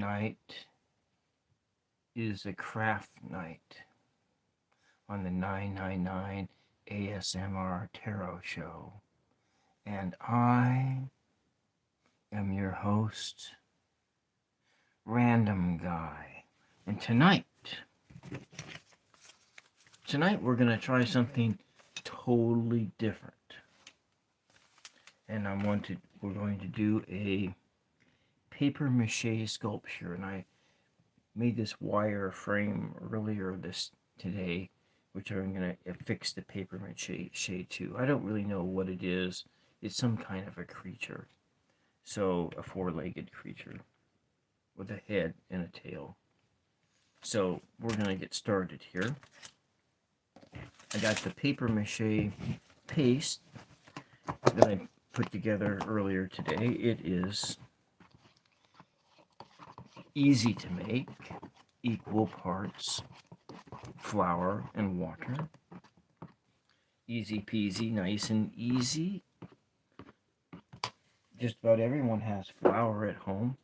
Night is a craft night on the 999 ASMR Tarot Show, and I am your host, Random Guy. And tonight we're going to try something totally different. And we're going to do a papier-mâché sculpture, and I made this wire frame earlier today, which I'm going to affix the papier-mâché to. I don't really know what it is. It's some kind of a creature. So, a four-legged creature with a head and a tail. So, we're going to get started here. I got the papier-mâché paste that I put together earlier today. It is easy to make, equal parts flour and water. Easy peasy, nice and easy. Just about everyone has flour at home.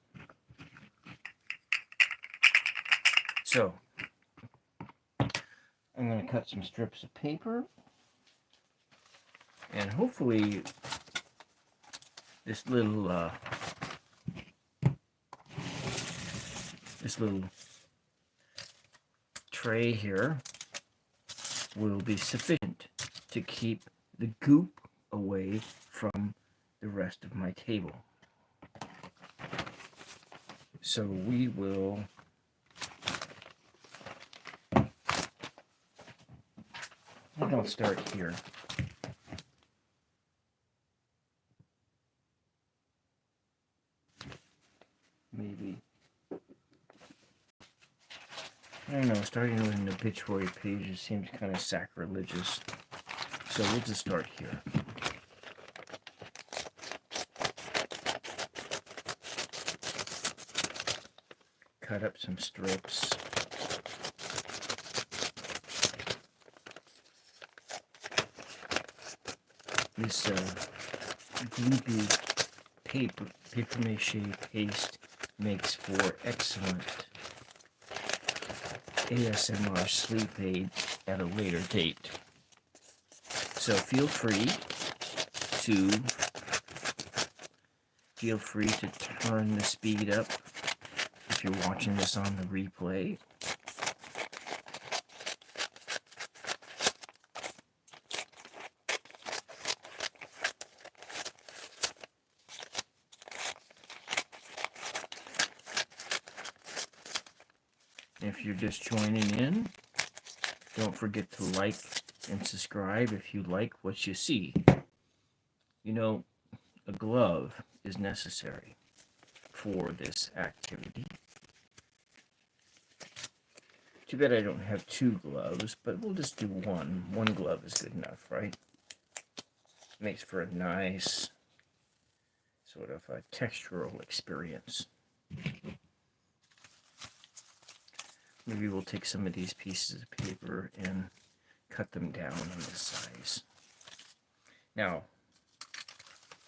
So, I'm going to cut some strips of paper, and hopefully this little tray here will be sufficient to keep the goop away from the rest of my table. So we will I think I'll start here. Maybe. I don't know, starting with an obituary page seems kind of sacrilegious. So we'll just start here. Cut up some strips. This gloopy papier-mâché paste makes for excellent ASMR sleep aid at a later date. So feel free to turn the speed up if you're watching this on the replay. If you're just joining in, don't forget to like and subscribe if you like what you see. You know, a glove is necessary for this activity. Too bad I don't have two gloves, but we'll just do one. One glove is good enough, right? Makes for a nice sort of a textural experience. Maybe we'll take some of these pieces of paper and cut them down in this size. Now,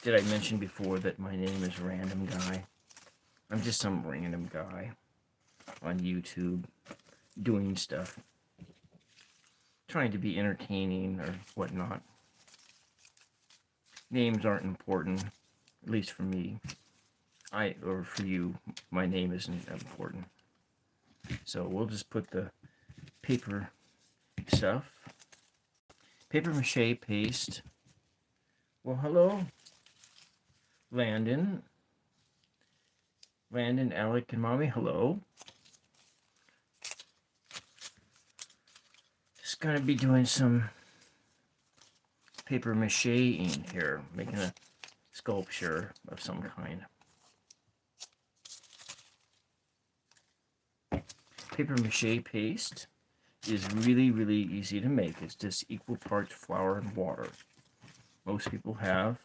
did I mention before that my name is Random Guy? I'm just some random guy on YouTube doing stuff, trying to be entertaining or whatnot. Names aren't important, at least for me. Or for you, my name isn't important. So we'll just put the paper stuff. Papier-mâché paste. Well, hello, Landon, Alec, and Mommy. Hello. Just gonna be doing some papier-mâché here, making a sculpture of some kind. Papier-mâché paste is really, really easy to make. It's just equal parts flour and water. Most people have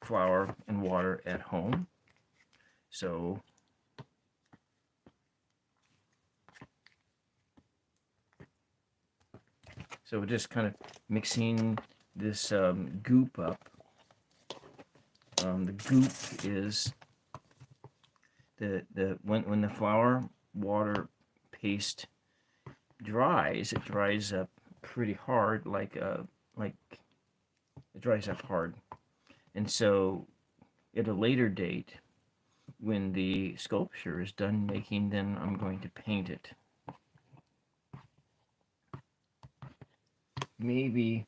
flour and water at home. So we're just kind of mixing this goop up. The goop is when the flour water paste dries, it dries up pretty hard, like it dries up hard. And so at a later date, when the sculpture is done making, then I'm going to paint it. Maybe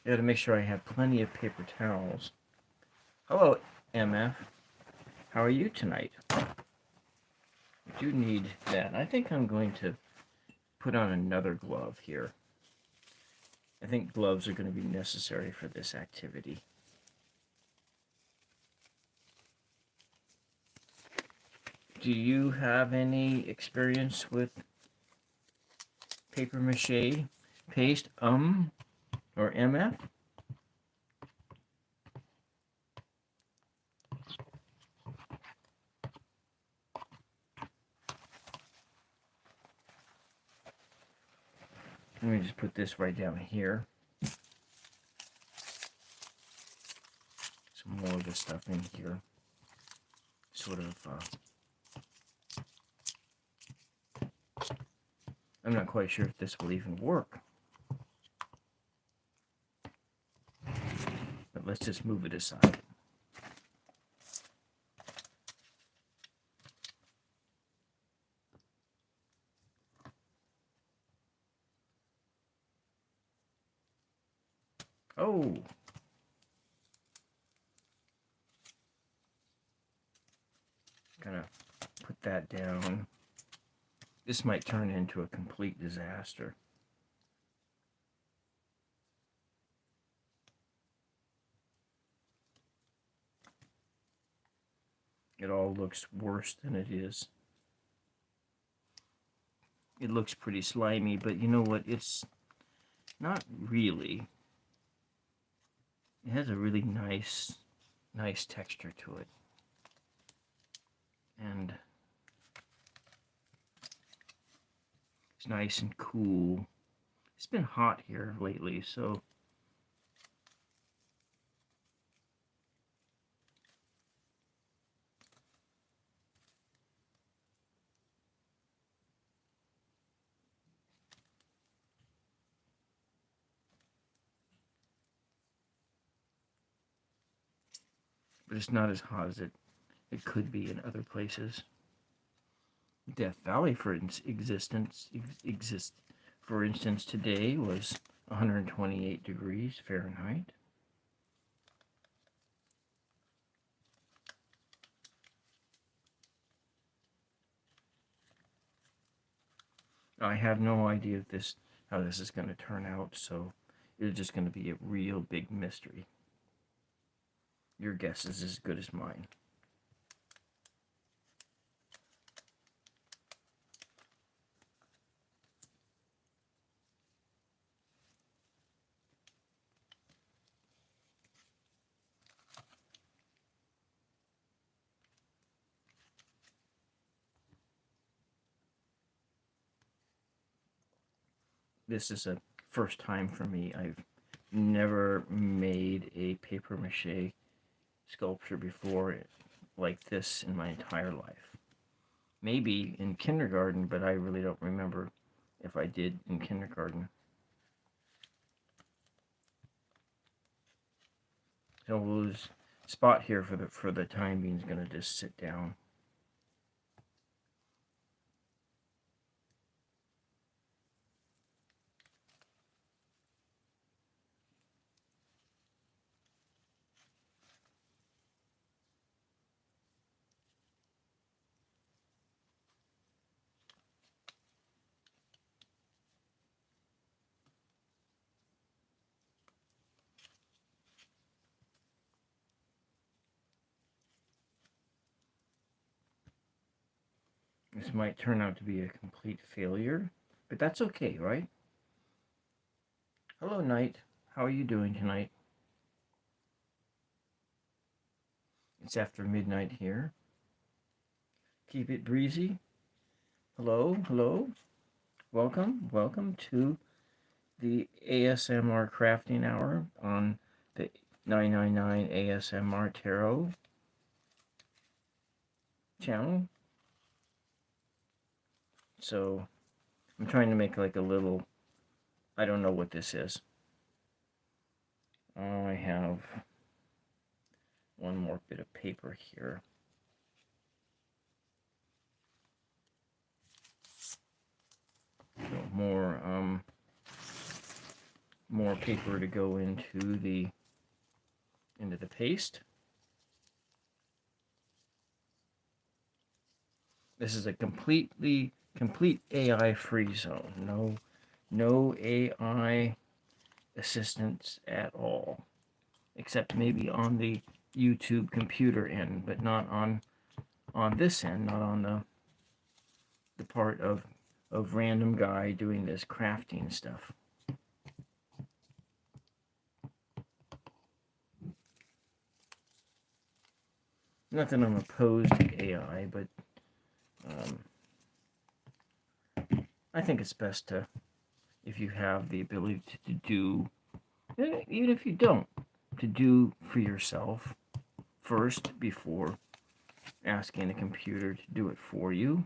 I gotta make sure I have plenty of paper towels. Hello, MF. How are you tonight? I do need that. I think I'm going to put on another glove here. I think gloves are going to be necessary for this activity. Do you have any experience with paper mache paste, or MF? Let me just put this right down here. Some more of this stuff in here. Sort of, I'm not quite sure if this will even work. But let's just move it aside. Oh! Gonna put that down. This might turn into a complete disaster. It all looks worse than it is. It looks pretty slimy, but you know what? It's not really. It has a really nice texture to it. And it's nice and cool. It's been hot here lately, so but it's not as hot as it could be in other places. Death Valley, for instance, today was 128 degrees Fahrenheit. I have no idea how this is going to turn out, so it's just going to be a real big mystery. Your guess is as good as mine. This is a first time for me. I've never made a paper mache sculpture before like this in my entire life. Maybe in kindergarten, but I really don't remember if I did in kindergarten. So this spot here for the time being is going to just sit down. This might turn out to be a complete failure, but that's okay, right? Hello, Knight. How are you doing tonight? It's after midnight here. Keep it breezy. Hello, hello. Welcome to the ASMR crafting hour on the 999 ASMR Tarot channel. So I'm trying to make like a little, I don't know what this is. I have one more bit of paper here. So more paper to go into the paste. This is a complete AI free zone. No AI assistance at all, except maybe on the YouTube computer end, but not on this end, not on the part of random guy doing this crafting stuff. Not that I'm opposed to AI, but I think it's best to, if you have the ability to do, even if you don't, to do for yourself first before asking the computer to do it for you.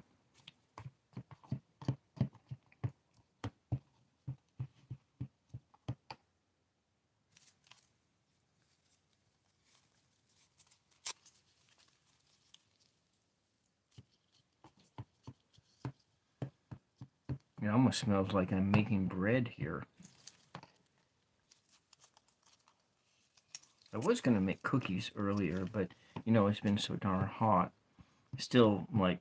It almost smells like I'm making bread here. I was going to make cookies earlier, but you know, it's been so darn hot. Still like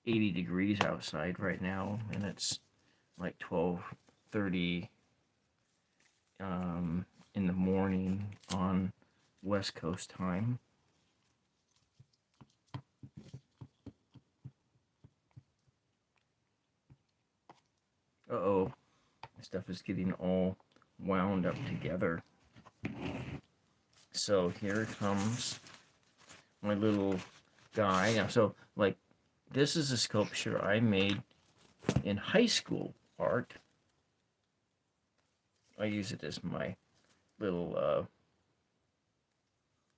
80 degrees outside right now, and it's like 12:30 in the morning on West Coast time. Uh-oh, this stuff is getting all wound up together. So here comes my little guy. Now, so like this is a sculpture I made in high school art. I use it as my little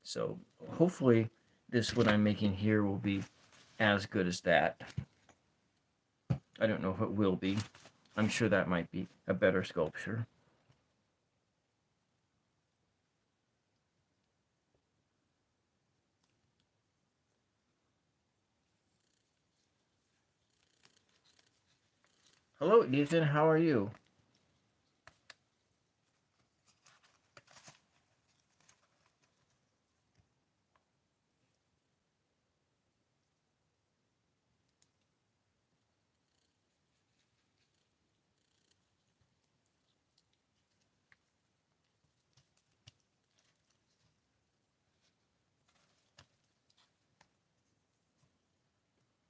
so hopefully this what I'm making here will be as good as that. I don't know if it will be. I'm sure that might be a better sculpture. Hello, Ethan. How are you?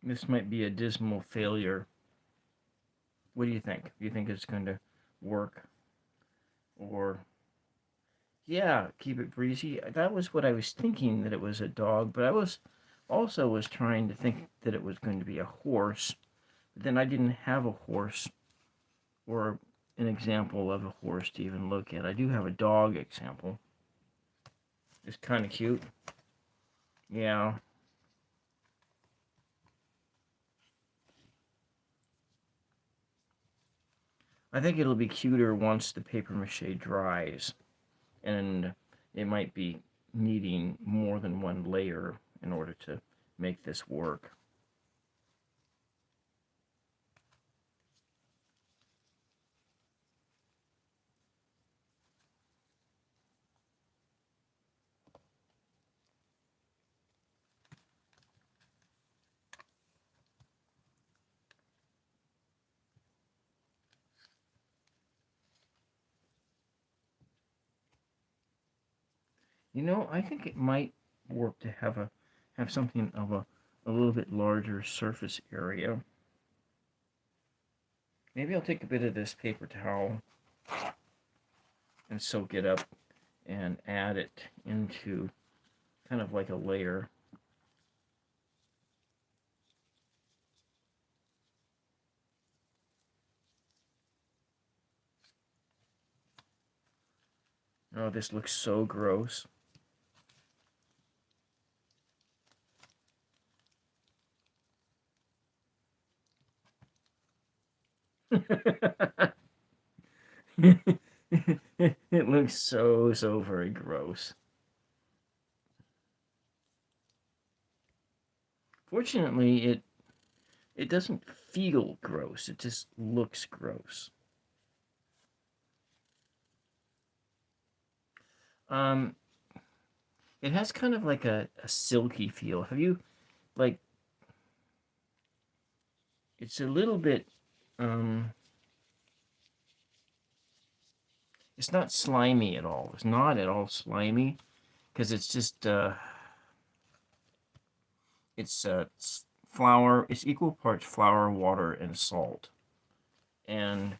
This might be a dismal failure. What do you think? Do you think it's going to work? Or, yeah, keep it breezy. That was what I was thinking, that it was a dog, but I was trying to think that it was going to be a horse. But then I didn't have a horse or an example of a horse to even look at. I do have a dog example. It's kind of cute. Yeah. I think it'll be cuter once the paper mache dries, and it might be needing more than one layer in order to make this work. You know, I think it might work to have something of a little bit larger surface area. Maybe I'll take a bit of this paper towel and soak it up and add it into kind of like a layer. Oh, this looks so gross. It looks so very gross. Fortunately, it doesn't feel gross. It just looks gross. Um, it has kind of like a silky feel. Have you, like, it's a little bit, it's not slimy at all. It's not at all slimy, because it's just, it's flour. It's equal parts flour, water, and salt, and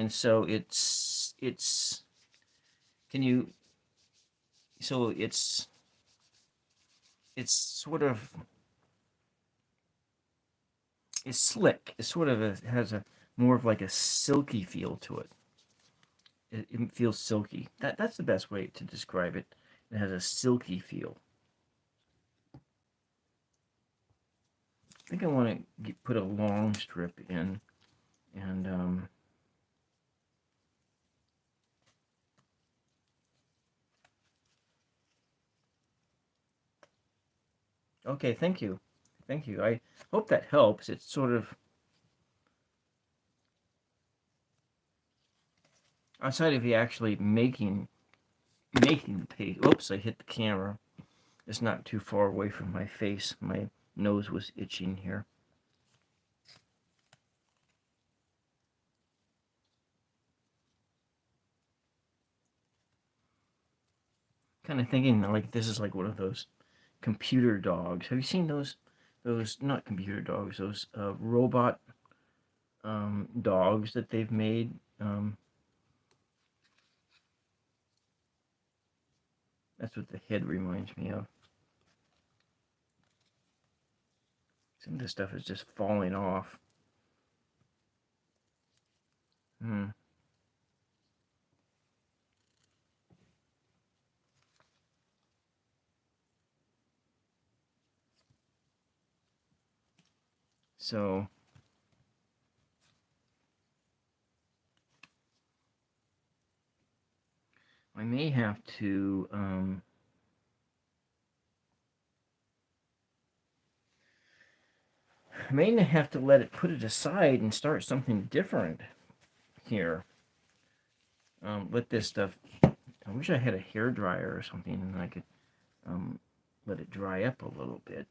so it's can you so it's sort of it's slick. It's sort of has a more of like a silky feel to it. It feels silky. That's the best way to describe it. It has a silky feel. I think I want to put a long strip in, and okay, thank you. Thank you. I hope that helps. It's sort of outside of you actually making the paste. Oops, I hit the camera. It's not too far away from my face. My nose was itching here. Kind of thinking like this is like one of those computer dogs. Have you seen those not computer dogs, those robot dogs that they've made? That's what the head reminds me of. Some of this stuff is just falling off. So I may have to let it put it aside and start something different here. Let this stuff. I wish I had a hair dryer or something, and I could let it dry up a little bit.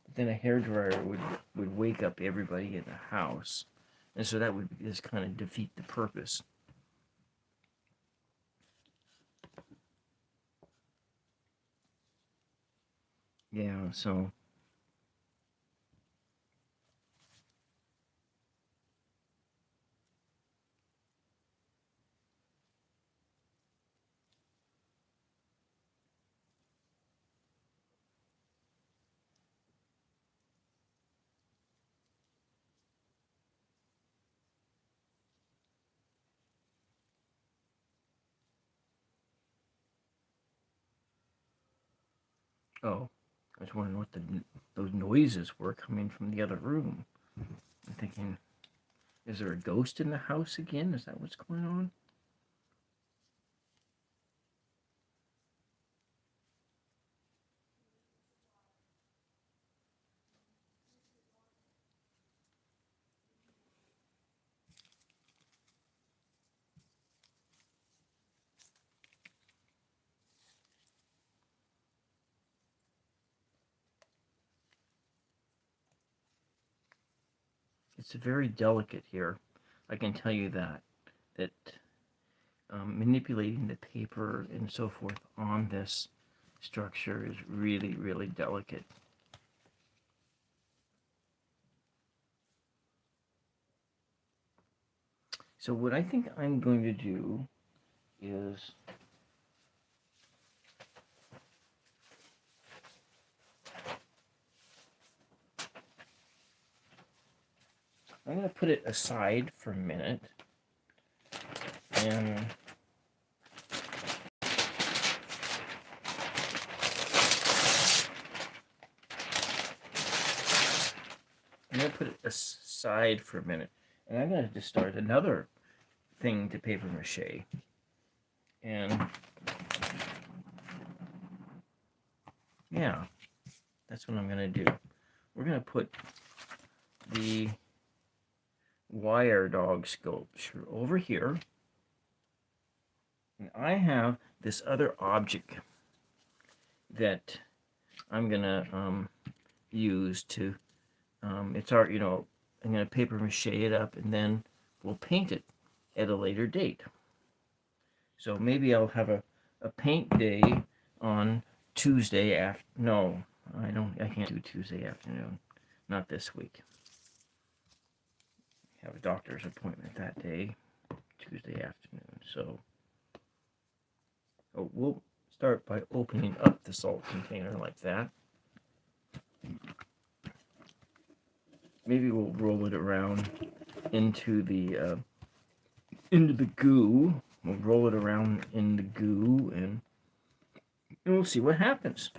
But then a hair dryer would wake up everybody in the house, and so that would just kind of defeat the purpose. Yeah, so oh, I was wondering what those noises were coming from the other room. I'm thinking, is there a ghost in the house again? Is that what's going on? It's very delicate here. I can tell you that manipulating the paper and so forth on this structure is really delicate. So what I think I'm going to do is I'm going to put it aside for a minute, and going to put it aside for a minute. And I'm going to just start another thing to paper mache. And yeah, that's what I'm going to do. We're going to put the wire dog sculpture over here. And I have this other object that I'm going to use to, it's art, you know, I'm going to paper mache it up and then we'll paint it at a later date. So maybe I'll have a paint day on Tuesday after, no, I can't do Tuesday afternoon, not this week. I have a doctor's appointment that day, Tuesday afternoon, so we'll start by opening up the salt container like that. Maybe we'll roll it around into the goo. We'll roll it around in the goo and we'll see what happens.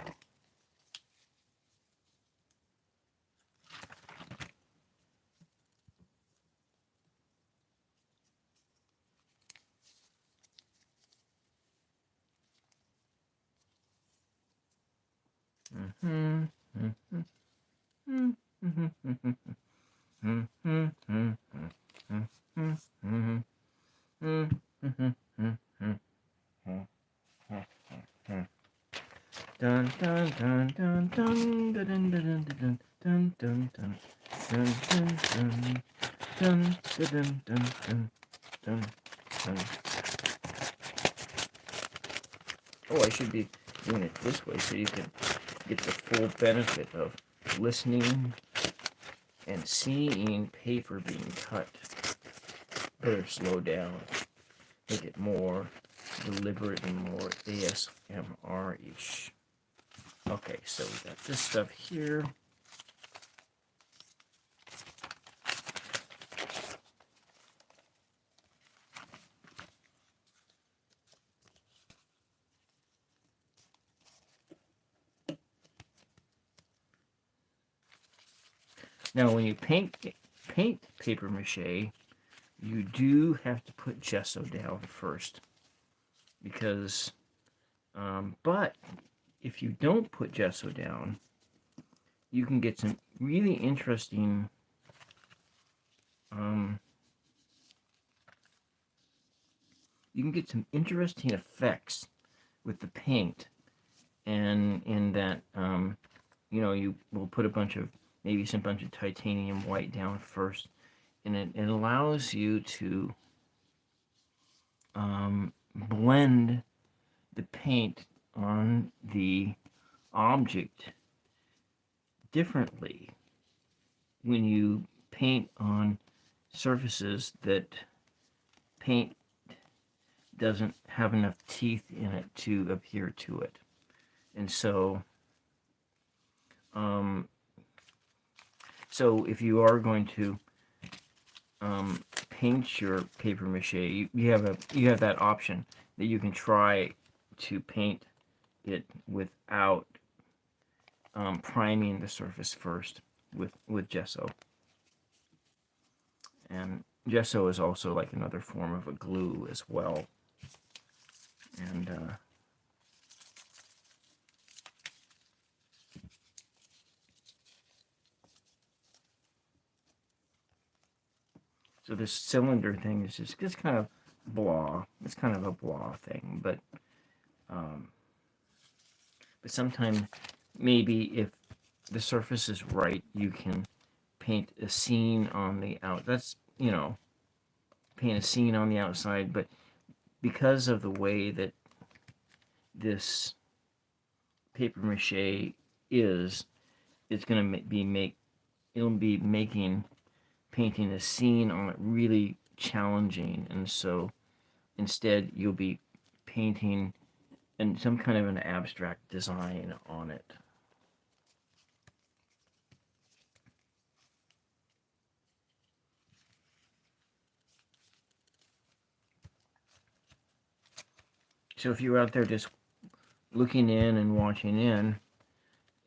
Dun dun dun dun dun dun dun dun dun dun dun dun dun dun dun dun dun dun. Oh, I should be doing it this way so you can get the full benefit of listening and seeing paper being cut. Better slow down, make it more deliberate and more ASMR-ish. Okay, so we got this stuff here. Now, when you paint paper mache, you do have to put gesso down first, because, but if you don't put gesso down, you can get some really interesting, effects with the paint, and in that, you know, you will put a bunch of titanium white down first, and it allows you to blend the paint on the object differently when you paint on surfaces that paint doesn't have enough teeth in it to adhere to it. And so so if you are going to paint your paper mache, you have that option that you can try to paint it without priming the surface first with gesso. And gesso is also like another form of a glue as well. And so this cylinder thing is just kind of blah. It's kind of a blah thing, but sometimes maybe if the surface is right, you can paint a scene on the out. That's, you know, paint a scene on the outside, but because of the way that this paper mache is, it's going to be making painting a scene on it really challenging, and so instead you'll be painting in some kind of an abstract design on it. So if you're out there just looking in and watching in,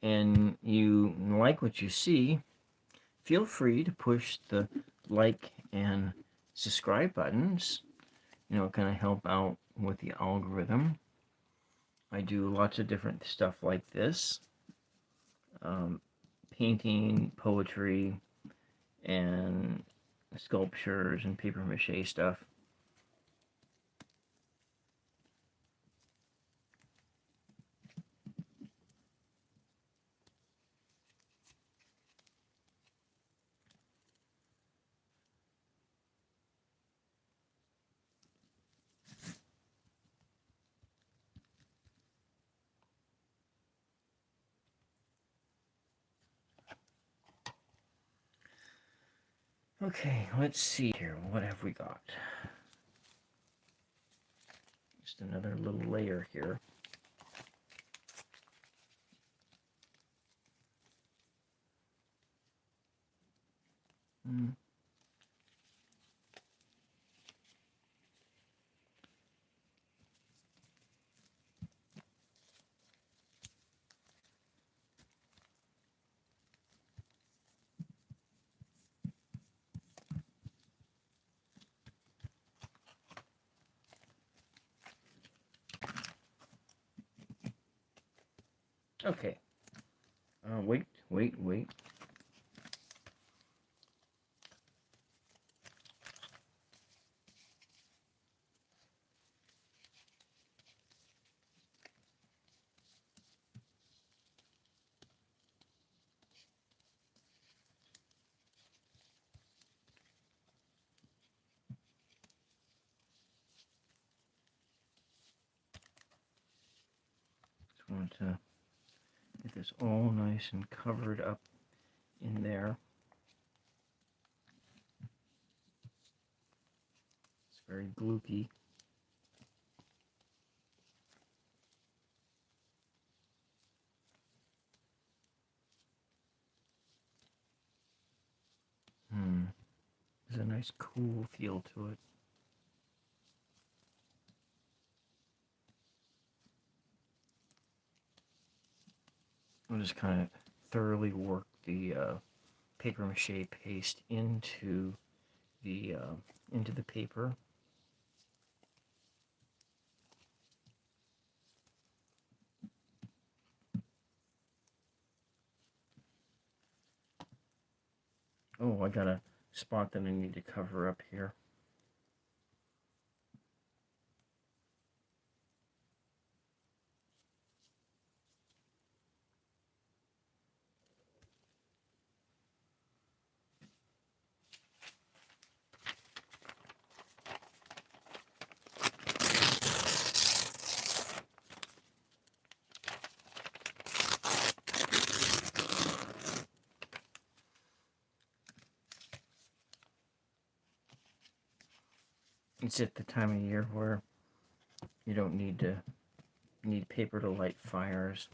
and you like what you see, feel free to push the like and subscribe buttons. You know, it kind of help out with the algorithm. I do lots of different stuff like this. Painting, poetry, and sculptures and paper mache stuff. Okay, let's see here. What have we got? Just another little layer here. Okay. Wait. Just want to get this all nice and covered up in there. It's very glooky. There's a nice cool feel to it. I'll just kind of thoroughly work the paper mache paste into the paper. Oh, I got a spot that I need to cover up here. It's at the time of year where you don't need paper to light fires.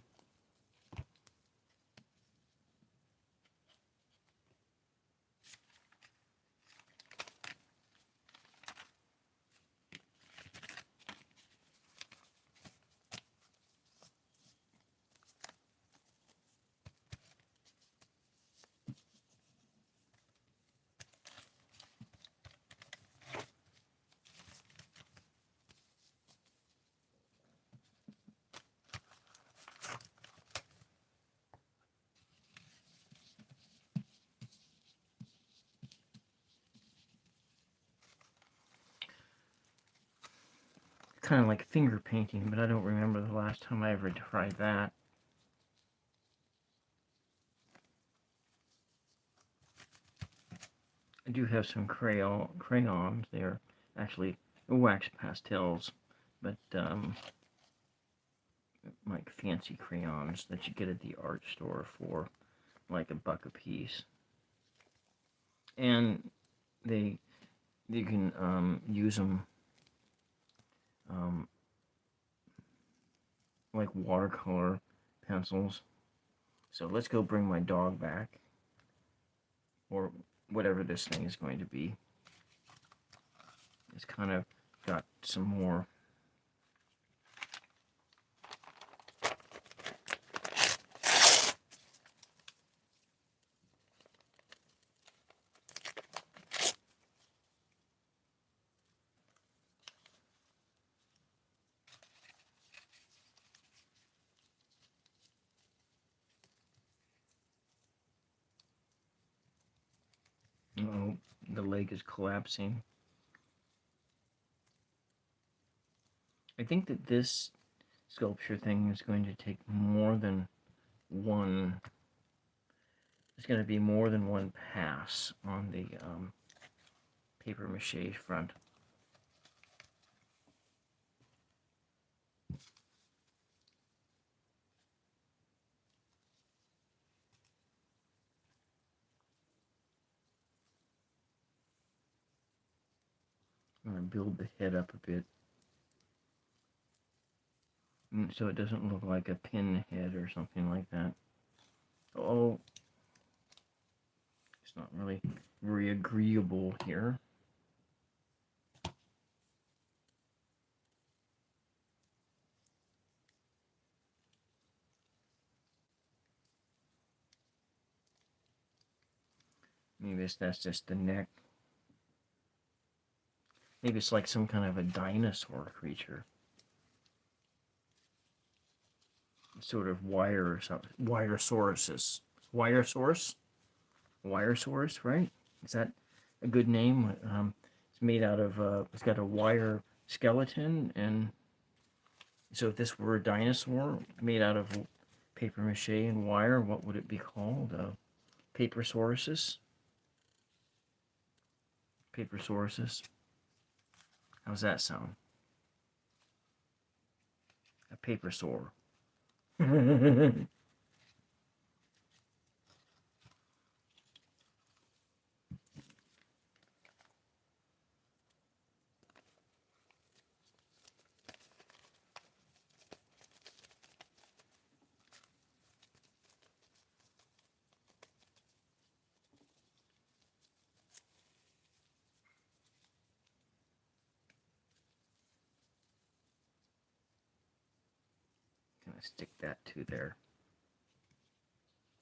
Kind of like finger painting, but I don't remember the last time I ever tried that. I do have some crayons. They're actually wax pastels, but like fancy crayons that you get at the art store for like $1 a piece. And you can use them like watercolor pencils. So let's go bring my dog back, or whatever this thing is going to be. It's kind of got some more Oh, the leg is collapsing. I think that this sculpture thing is going to take more than one. There's going to be more than one pass on the paper mache front. I'm going to build the head up a bit so it doesn't look like a pin head or something like that. Oh, it's not really very agreeable here. Maybe that's just the neck. Maybe it's like some kind of a dinosaur creature. Sort of wire or something. Wiresauruses. Wiresaurus? Wiresaurus, right? Is that a good name? It's made out of, it's got a wire skeleton, and so if this were a dinosaur made out of paper mache and wire, what would it be called? Papersauruses? Papersauruses? How's that sound? A paper sore. Stick that to there.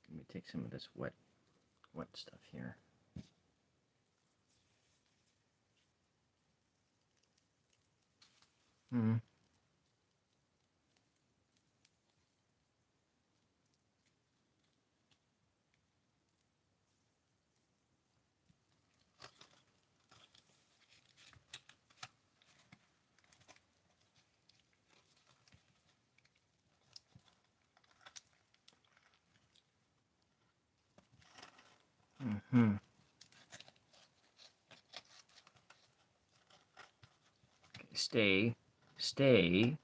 Let me take some of this wet stuff here. Okay, stay.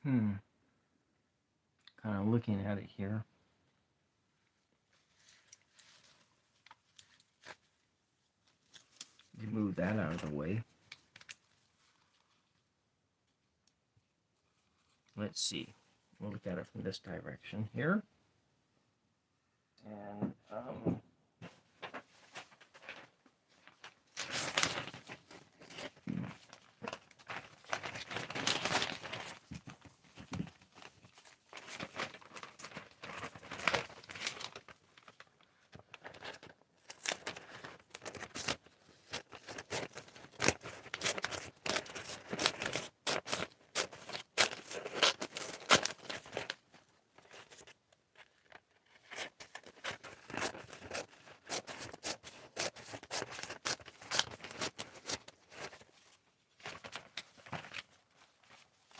Kind of looking at it here. You move that out of the way. Let's see. We'll look at it from this direction here. And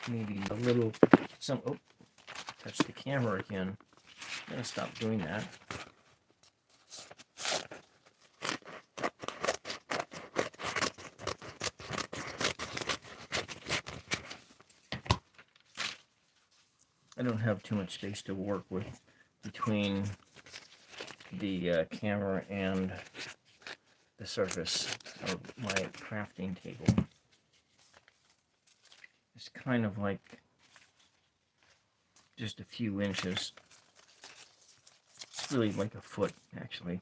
maybe a little, oh, touch the camera again. I'm gonna stop doing that. I don't have too much space to work with between the camera and the surface of my crafting table. It's kind of like just a few inches. It's really like a foot, actually.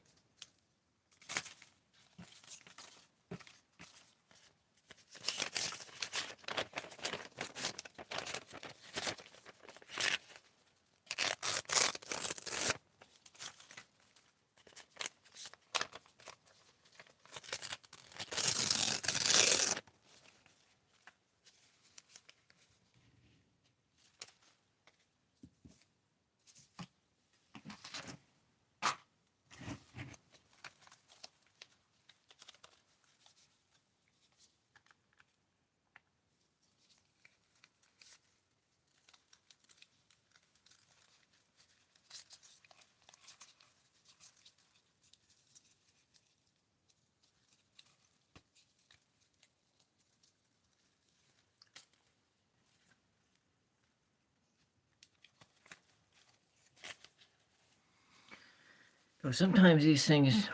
So sometimes these things,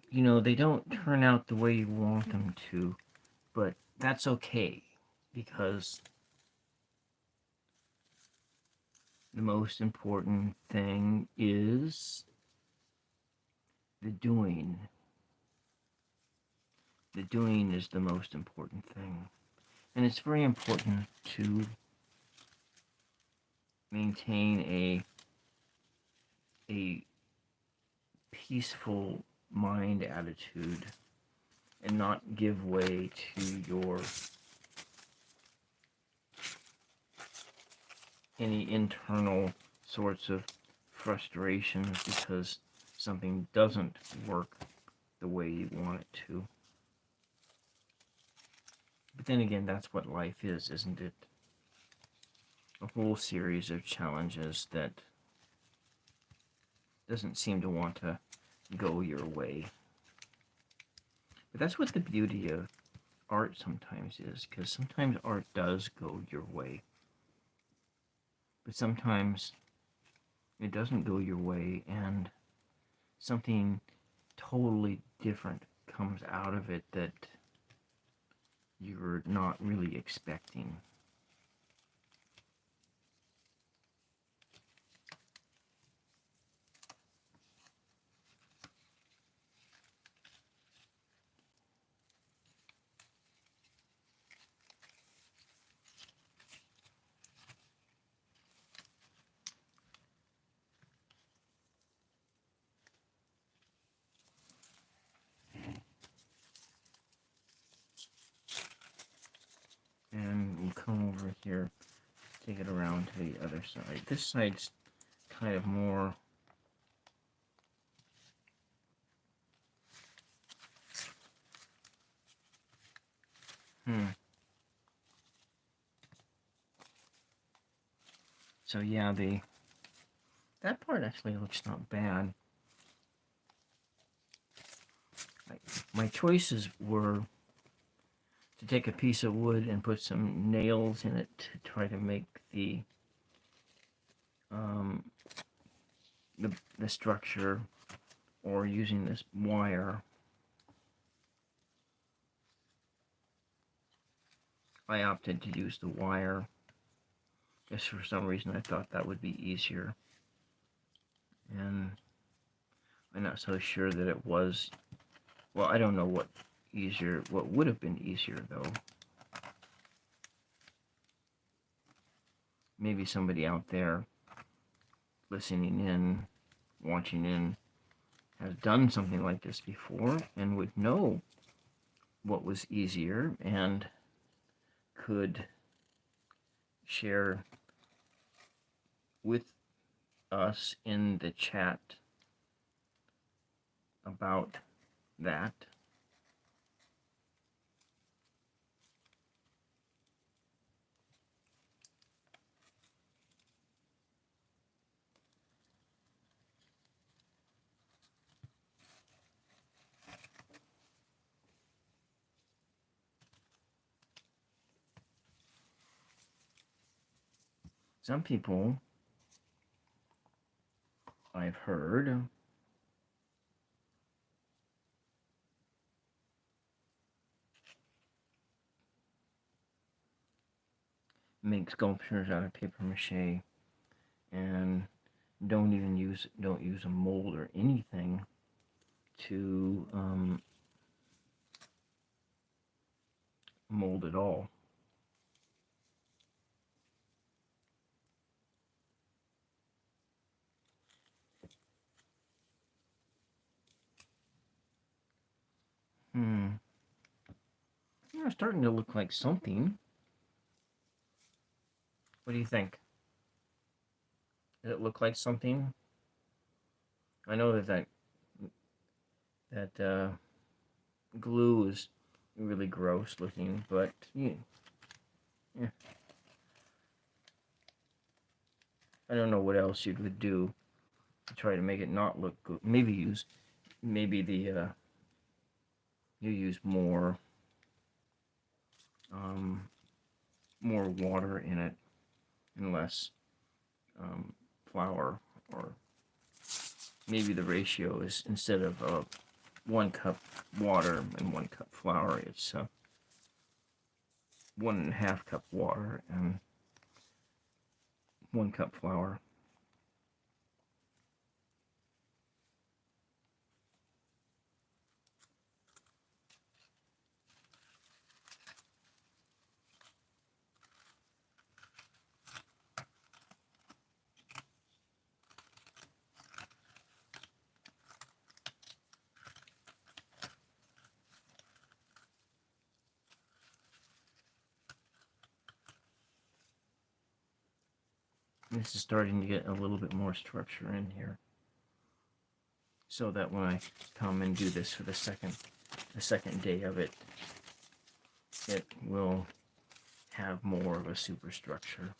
you know, they don't turn out the way you want them to, but that's okay, because the most important thing is the doing. The doing is the most important thing. And it's very important to maintain a peaceful mind attitude and not give way to your any internal sorts of frustrations because something doesn't work the way you want it to. But then again, that's what life is, isn't it? A whole series of challenges that doesn't seem to want to go your way. But that's what the beauty of art sometimes is, because sometimes art does go your way. But sometimes it doesn't go your way, and something totally different comes out of it that you're not really expecting. And we'll come over here, take it around to the other side. This side's kind of more So yeah, that part actually looks not bad. My choices were to take a piece of wood and put some nails in it to try to make the structure, or using this wire. I opted to use the wire. Just for some reason I thought that would be easier. And I'm not so sure that it was. Well, I don't know what would have been easier though. Maybe somebody out there listening in, watching in, has done something like this before and would know what was easier and could share with us in the chat about that. Some people, I've heard, make sculptures out of paper mache, and don't use a mold or anything to mold at all. It's starting to look like something. What do you think? Does it look like something? I know that glue is really gross looking, but yeah. I don't know what else you could do to try to make it not look good. Maybe you use more more water in it and less flour, or maybe the ratio is, instead of 1 cup water and 1 cup flour, it's 1.5 cup water and 1 cup flour. This is starting to get a little bit more structure in here, so that when I come and do this for the second day of it, it will have more of a superstructure.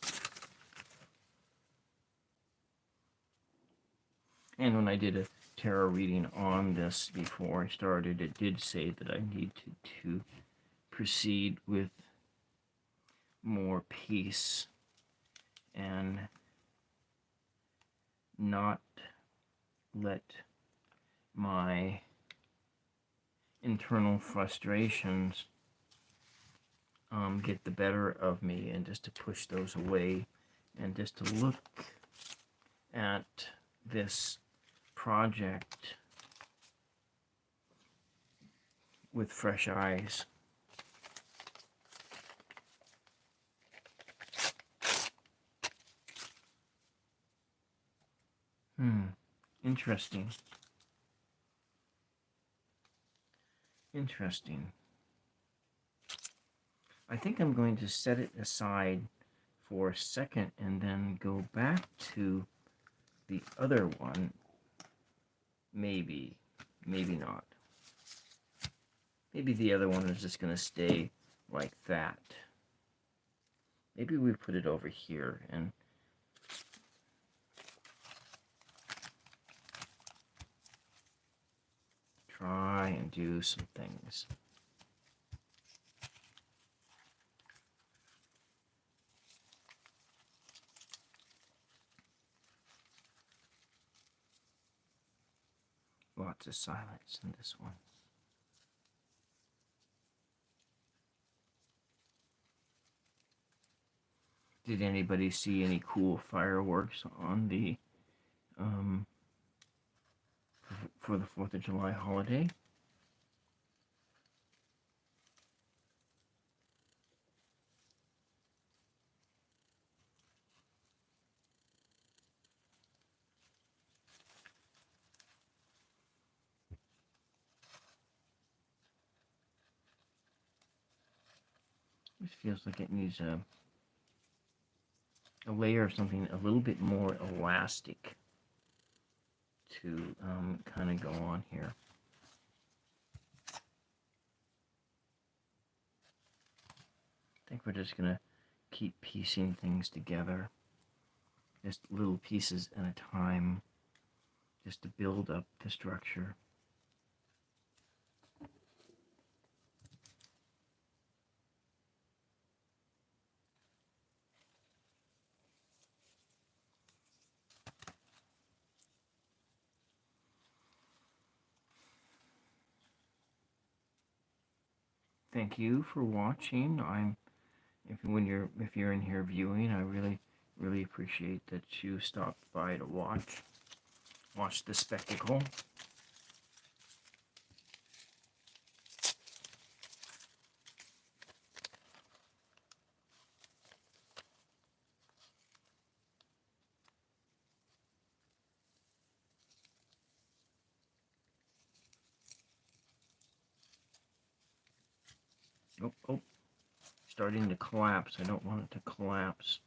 And when I did a tarot reading on this before I started, it did say that I need to proceed with more peace and not let my internal frustrations get the better of me, and just to push those away, and just to look at this project with fresh eyes. Interesting. Interesting. I think I'm going to set it aside for a second and then go back to the other one. Maybe not. Maybe the other one is just going to stay like that. Maybe we put it over here and try and do some things. Lots of silence in this one. Did anybody see any cool fireworks on the for the 4th of July holiday? This feels like it needs a layer of something a little bit more elastic to kind of go on here. I think we're just going to keep piecing things together, just little pieces at a time, just to build up the structure. Thank you for watching. I'm if you're in here viewing, I really appreciate that you stopped by to watch the spectacle. Oh, starting to collapse. I don't want it to collapse.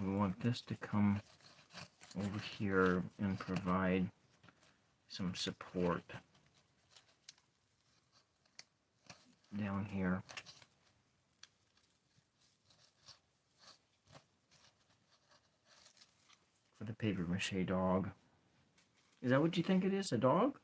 We want this to come over here and provide some support down here. For the paper mache dog. Is that what you think it is? A dog?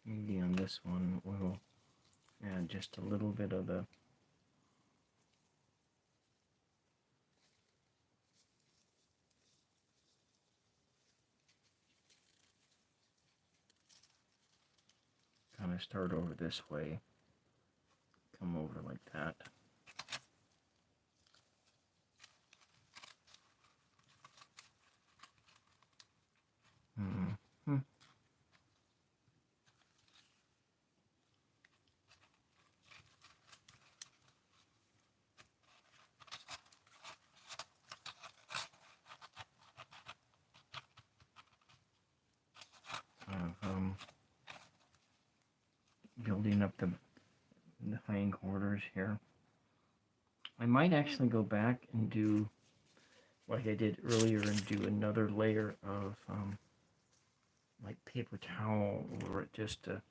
Maybe on this one we'll add just a little bit of the kind of start over this way, come over like that. Building up the hindquarters here. I might actually go back and do like I did earlier and do another layer of like paper towel over it just to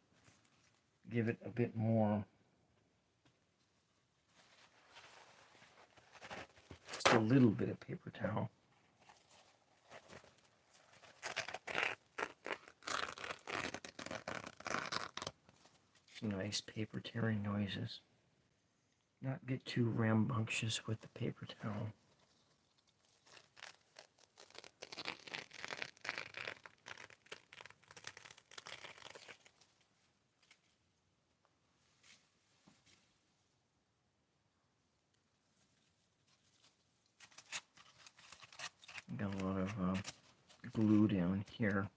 give it a bit more, just a little bit of paper towel. Some nice paper tearing noises. Not get too rambunctious with the paper towel. Got a lot of glue down here.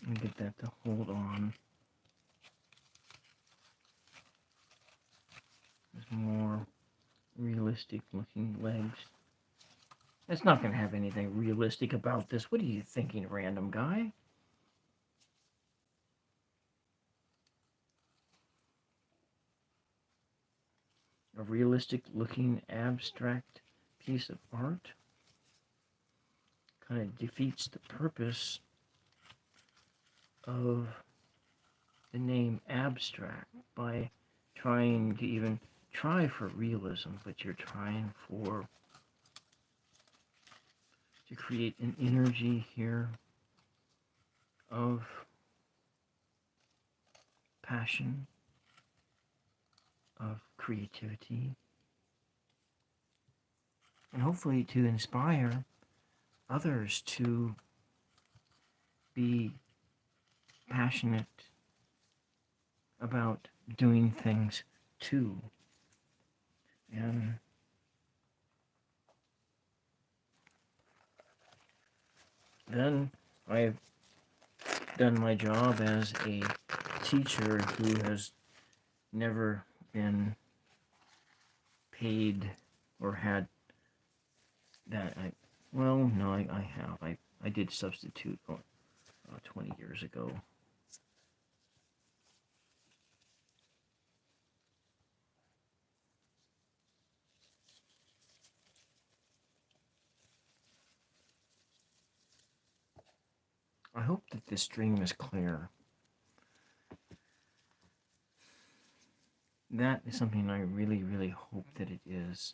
And get that to hold on. There's more realistic looking legs. It's not going to have anything realistic about this. What are you thinking, random guy? A realistic looking abstract piece of art kind of defeats the purpose of the name abstract by trying to even try for realism, but you're trying to create an energy here of passion, of creativity, and hopefully to inspire others to be passionate about doing things too. And then I've done my job as a teacher who has never been paid or had that. Well, no, I have. I did substitute 20 years ago. I hope that this stream is clear. That is something I really, really hope that it is.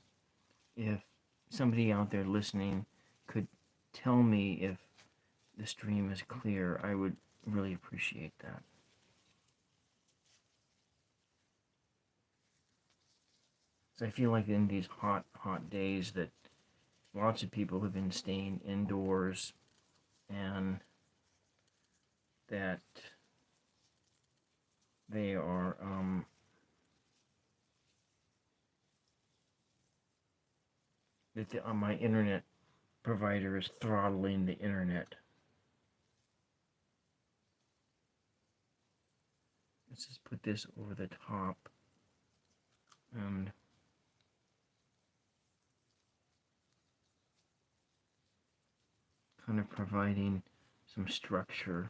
If somebody out there listening could tell me if the stream is clear, I would really appreciate that. So I feel like in these hot days that lots of people have been staying indoors, and that they are that my internet provider is throttling the internet. Let's just put this over the top and kind of providing some structure.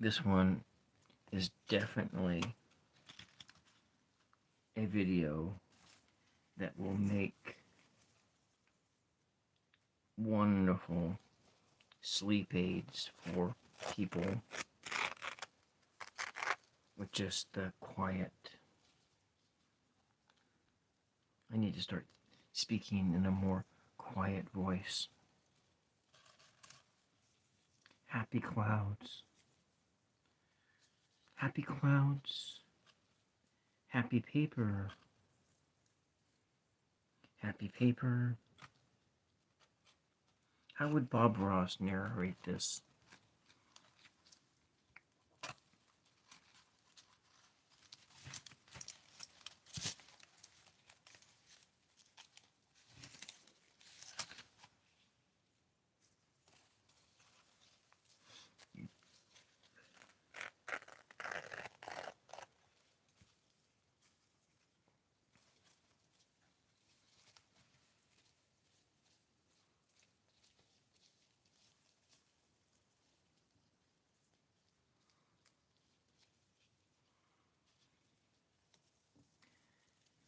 This one is definitely a video that will make wonderful sleep aids for people with just the quiet. I need to start speaking in a more quiet voice. Happy clouds. Happy clouds. Happy paper. Happy paper. How would Bob Ross narrate this?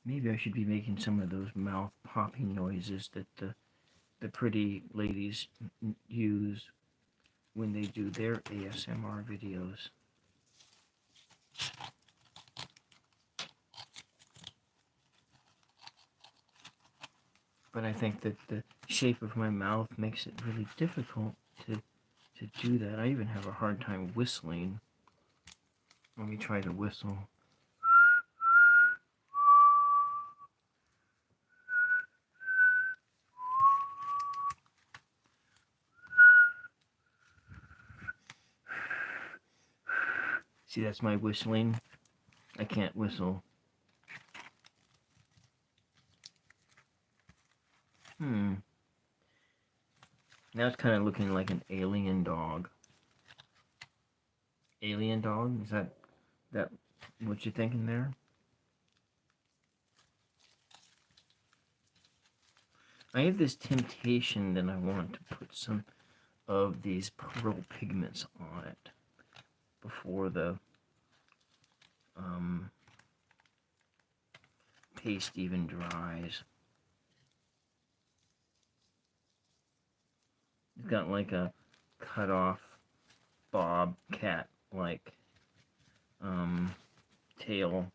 Maybe I should be making some of those mouth popping noises that the pretty ladies use when they do their ASMR videos. But I think that the shape of my mouth makes it really difficult to do that. I even have a hard time whistling. Let me try to whistle. See, that's my whistling. I can't whistle. Now it's kind of looking like an alien dog. Alien dog? Is that what you're thinking there? I have this temptation that I want to put some of these pearl pigments on it before the paste even dries. It's got like a cut off bobcat like tail.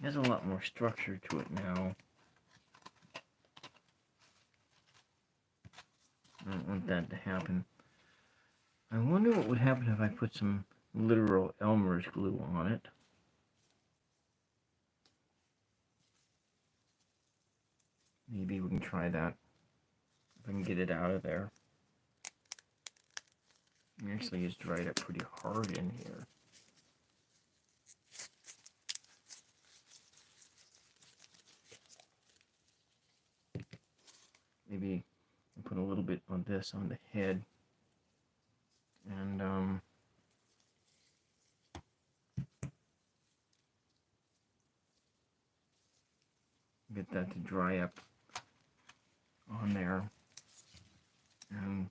It has a lot more structure to it now. I don't want that to happen. I wonder what would happen if I put some literal Elmer's glue on it. Maybe we can try that if I can get it out of there. It actually is dried up pretty hard in here. Maybe I'll put a little bit on this on the head, and get that to dry up on there, and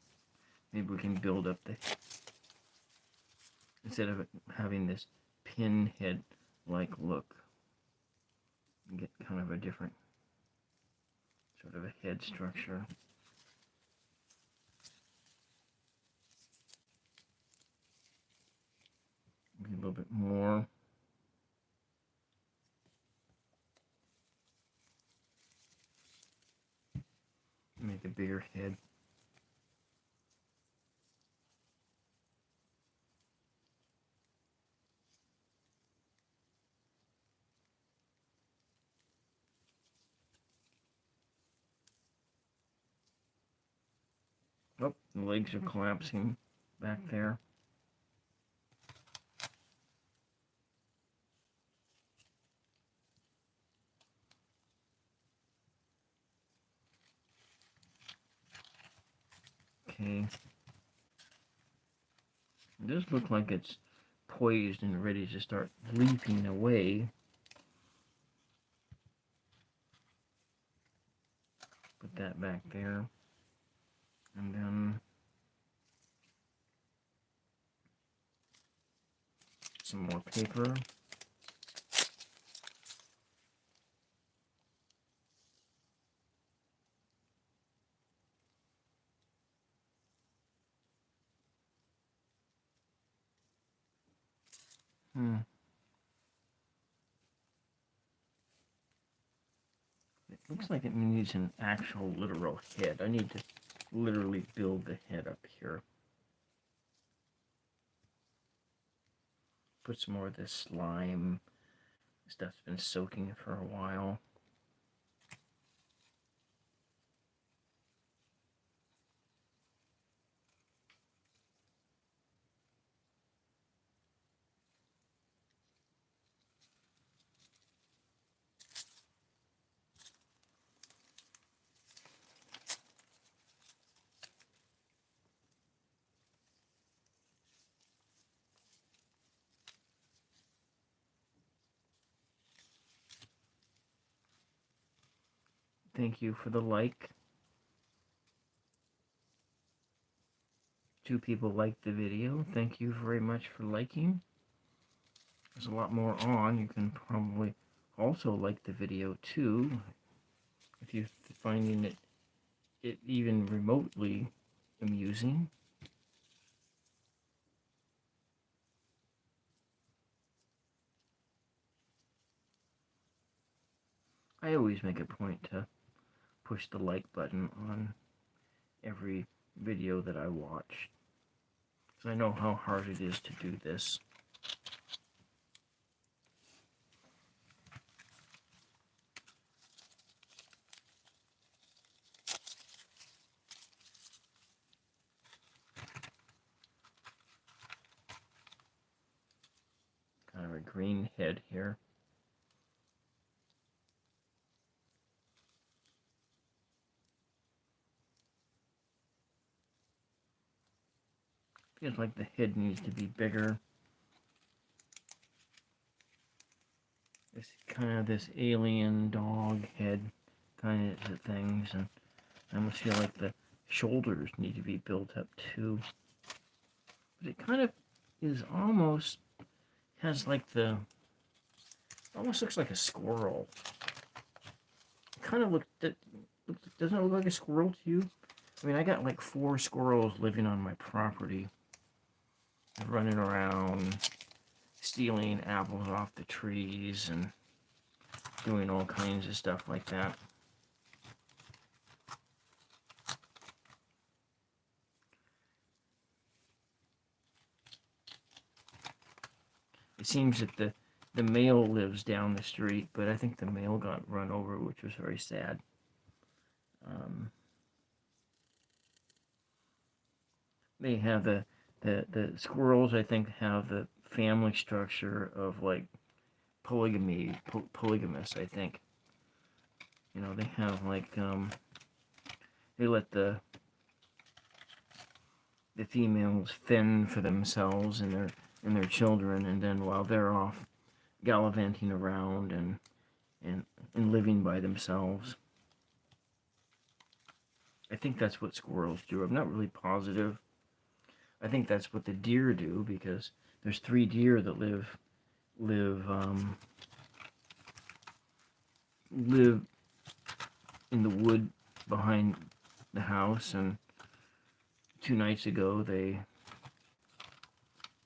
maybe we can build up the, instead of having this pin head like look, get kind of a different sort of a head structure. Maybe a little bit more. Make a bigger head. Oh, the legs are collapsing back there. Okay. It does look like it's poised and ready to start leaping away. Put that back there. And then some more paper. It looks like it needs an actual literal head. I need to literally build the head up here. Put some more of this slime. Stuff's been soaking for a while. Thank you for the like. 2 people liked the video. Thank you very much for liking. There's a lot more on. You can probably also like the video too, if you're finding it even remotely amusing. I always make a point to push the like button on every video that I watch, because I know how hard it is to do this. Kind of a green head here. Feels like the head needs to be bigger. It's kind of this alien dog head kind of things, and I almost feel like the shoulders need to be built up too. But it kind of is almost, has like the, almost looks like a squirrel. It kind of doesn't it look like a squirrel to you? I mean, I got like 4 squirrels living on my property, running around, stealing apples off the trees and doing all kinds of stuff like that. It seems that the male lives down the street, but I think the male got run over, which was very sad. They have the squirrels, I think, have the family structure of like polygamous, I think. You know, they have like they let the females fend for themselves and their children, and then while they're off gallivanting around and living by themselves. I think that's what squirrels do. I'm not really positive. I think that's what the deer do, because there's 3 deer that live in the wood behind the house, and 2 nights ago they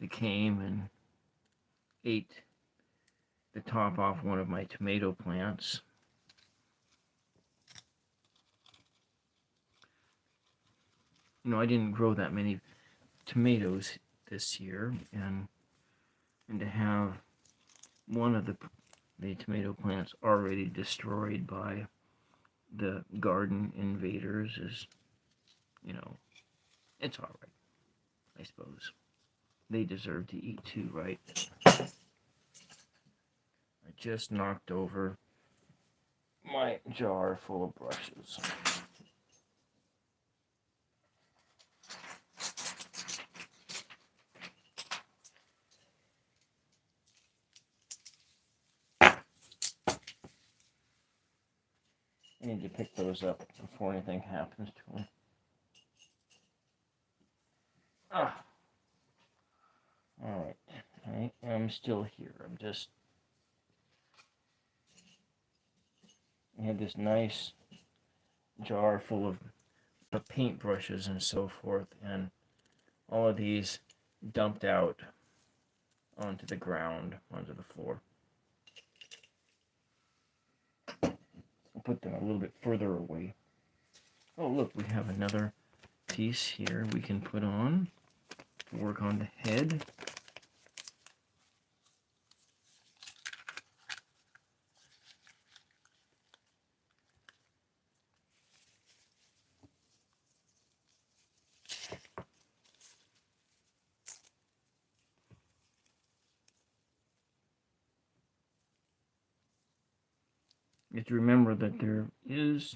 came and ate the top off one of my tomato plants. You know, I didn't grow that many tomatoes this year, and to have one of the tomato plants already destroyed by the garden invaders is, you know, it's all right, I suppose. They deserve to eat too, right? I just knocked over my jar full of brushes. I need to pick those up before anything happens to them. Ah. Alright, I am still here. I had this nice jar full of paintbrushes and so forth, and all of these dumped out onto the ground, onto the floor. I'll put them a little bit further away. Oh, look, we have another piece here we can put on to work on the head. You have to remember that there is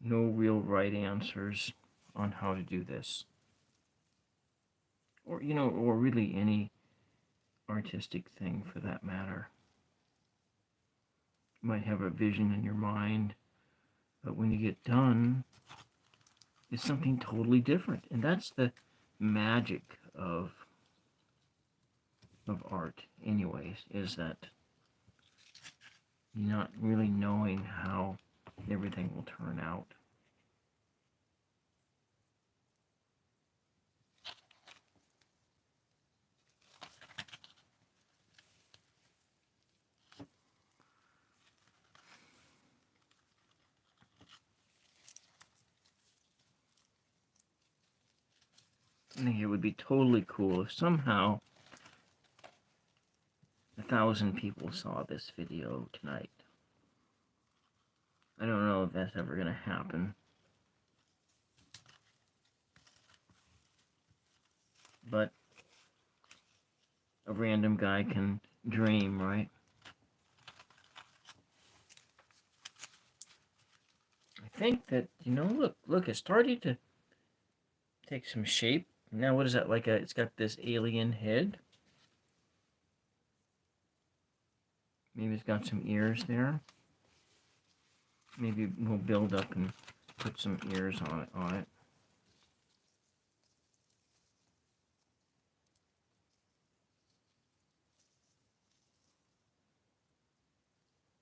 no real right answers on how to do this. Or, you know, or really any artistic thing for that matter. You might have a vision in your mind, but when you get done, it's something totally different. And that's the magic of art, anyways, is that you're not really knowing how everything will turn out. I think it would be totally cool if somehow 1,000 people saw this video tonight. I don't know if that's ever going to happen. But a random guy can dream, right? I think that, you know, look, it's starting to take some shape. Now, what is that, like it's got this alien head? Maybe it's got some ears there. Maybe we'll build up and put some ears on it.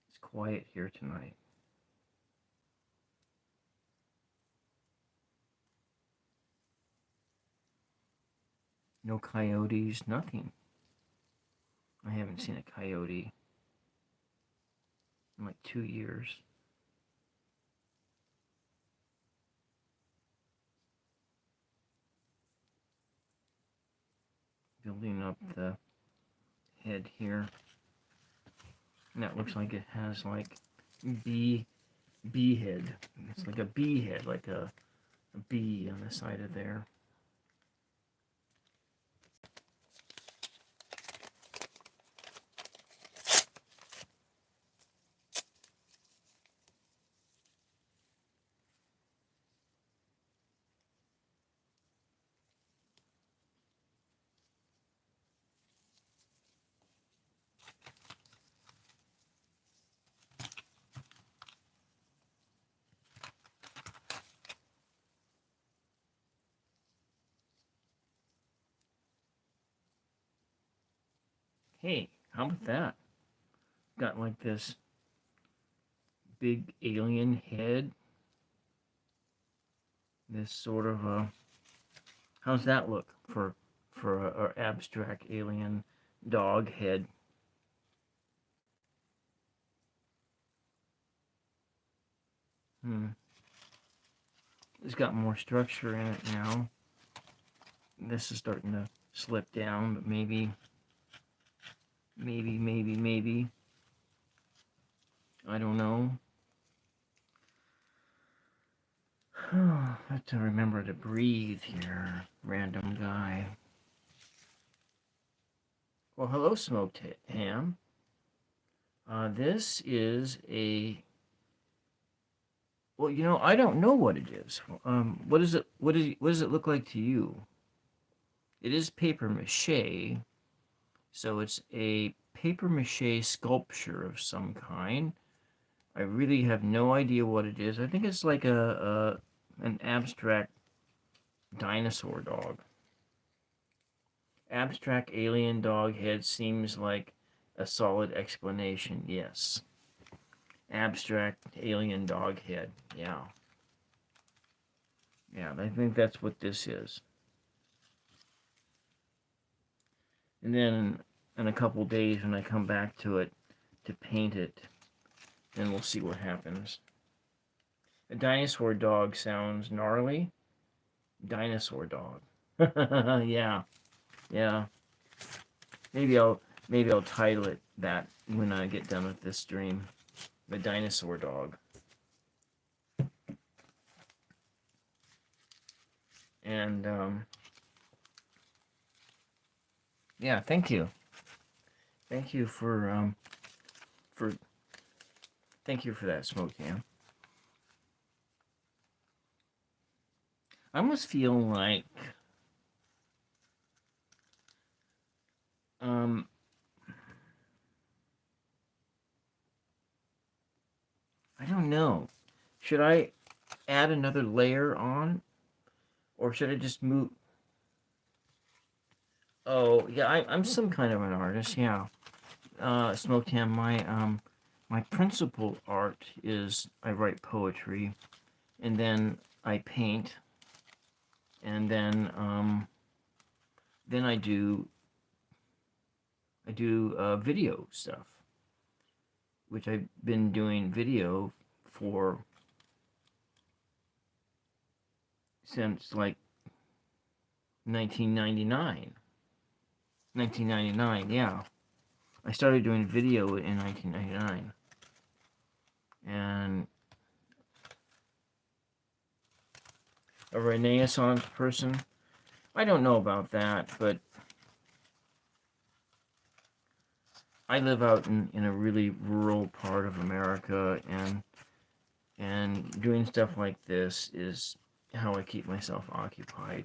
It's quiet here tonight. No coyotes, nothing. I haven't seen a coyote in like 2 years. Building up the head here. And that looks like it has like bee bee head. It's like a bee head, like a bee on the side of there. Hey, how about that? Got like this big alien head. This sort of how's that look for a abstract alien dog head? It's got more structure in it now. This is starting to slip down, but maybe. I don't know. I have to remember to breathe here, random guy. Well, hello, smoked ham. This is a. Well, you know, I don't know what it is. What is it? What does it look like to you? It is paper mache, so it's a paper mache sculpture of some kind. I really have no idea what it is. I think it's like an abstract dinosaur dog. Abstract alien dog head seems like a solid explanation. Yes. Abstract alien dog head. Yeah. Yeah, I think that's what this is. And then in a couple days when I come back to it to paint it, then we'll see what happens. A dinosaur dog sounds gnarly. Dinosaur dog. Yeah. Yeah. Maybe I'll title it that when I get done with this stream. The dinosaur dog. And yeah, thank you. Thank you for thank you for that, Smoked Ham. I almost feel like I don't know. Should I add another layer on, or should I just move? Oh yeah, I'm some kind of an artist. Yeah, Smoked Ham. My principal art is I write poetry, and then I paint, and then I do video stuff, which I've been doing video for since like 1999. 1999, yeah. I started doing video in 1999. And a Renaissance person? I don't know about that, but I live out in a really rural part of America, and doing stuff like this is how I keep myself occupied.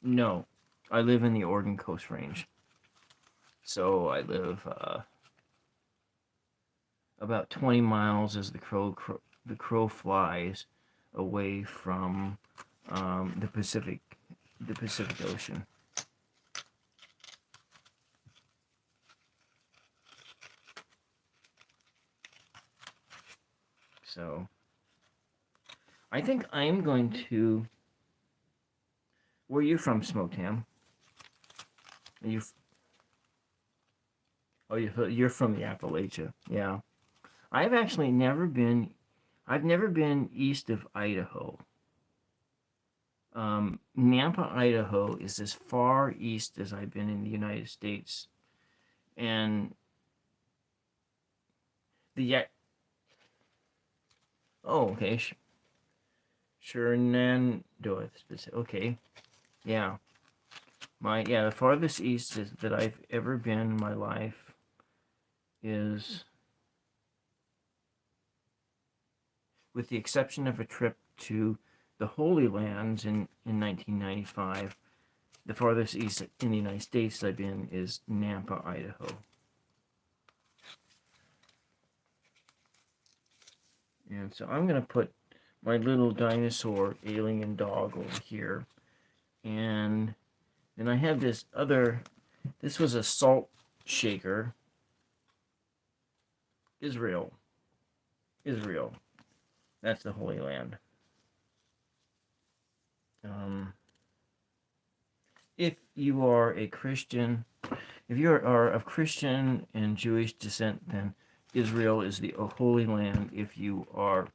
No, I live in the Oregon Coast Range. So I live about 20 miles as the crow flies away from the Pacific Ocean. So I think I'm going to. Where are you from, Smoked Ham? Are you? Oh, you're from the Appalachia. Yeah, I've actually never been. I've never been east of Idaho. Nampa, Idaho is as far east as I've been in the United States, and the oh, okay, sure, nan doeth specific. Okay, yeah, the farthest east that I've ever been in my life is, with the exception of a trip to the Holy Lands in 1995, the farthest east in the United States I've been is Nampa, Idaho. And so I'm going to put my little dinosaur alien dog over here. And then I have this was a salt shaker. Israel. That's the Holy Land. If you are a Christian, if you are of Christian and Jewish descent, then Israel is the Holy Land. If you are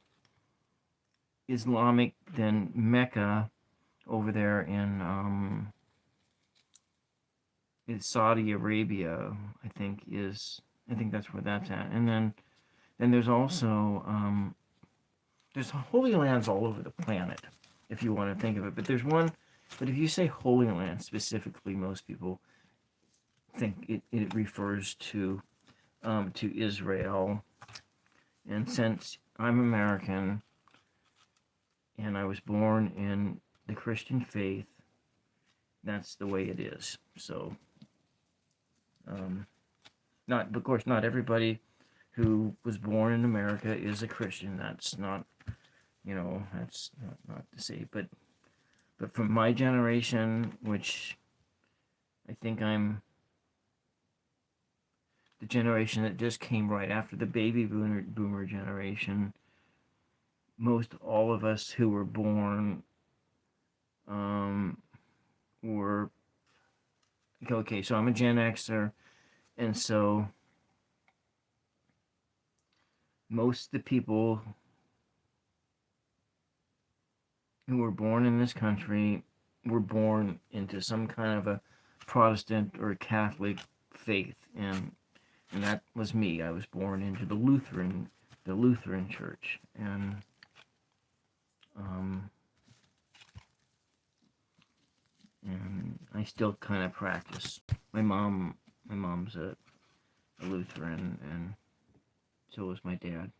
Islamic, then Mecca over there in Saudi Arabia, I think that's where that's at. And then there's also there's Holy Lands all over the planet, if you want to think of it. But there's one. But if you say Holy Land specifically, most people think it refers to Israel. And since I'm American and I was born in the Christian faith, that's the way it is. So, of course, not everybody who was born in America is a Christian. That's not, that's not to say. But from my generation, which I think I'm the generation that just came right after the baby boomer generation, most all of us who were born were, okay, so I'm a Gen Xer, and so most of the people who were born in this country were born into some kind of a Protestant or Catholic faith, and that was me. I was born into the Lutheran Church, and I still kind of practice. My mom's a Lutheran, and so was my dad.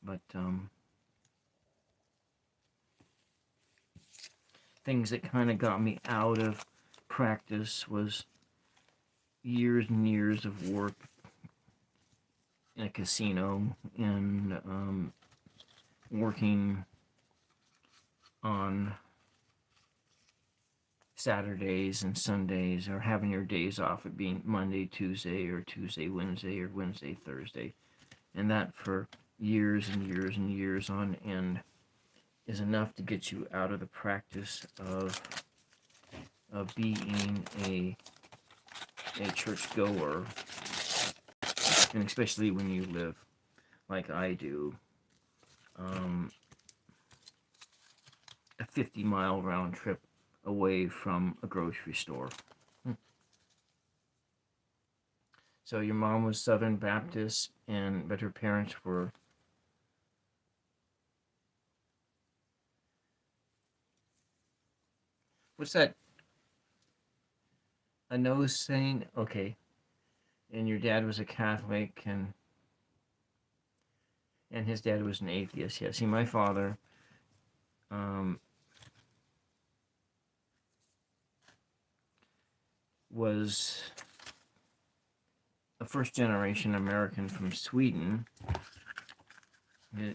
But things that kind of got me out of practice was years and years of work in a casino, and working on Saturdays and Sundays, or having your days off, it being Monday, Tuesday, or Tuesday, Wednesday, or Wednesday, Thursday. And that for years and years and years on end is enough to get you out of the practice of being a church goer, and especially when you live like I do, a 50-mile round trip away from a grocery store. So your mom was Southern Baptist, but her parents were what's that? A nose saying? Okay. And your dad was a Catholic, and his dad was an atheist. Yeah. See, my father, was a first-generation American from Sweden,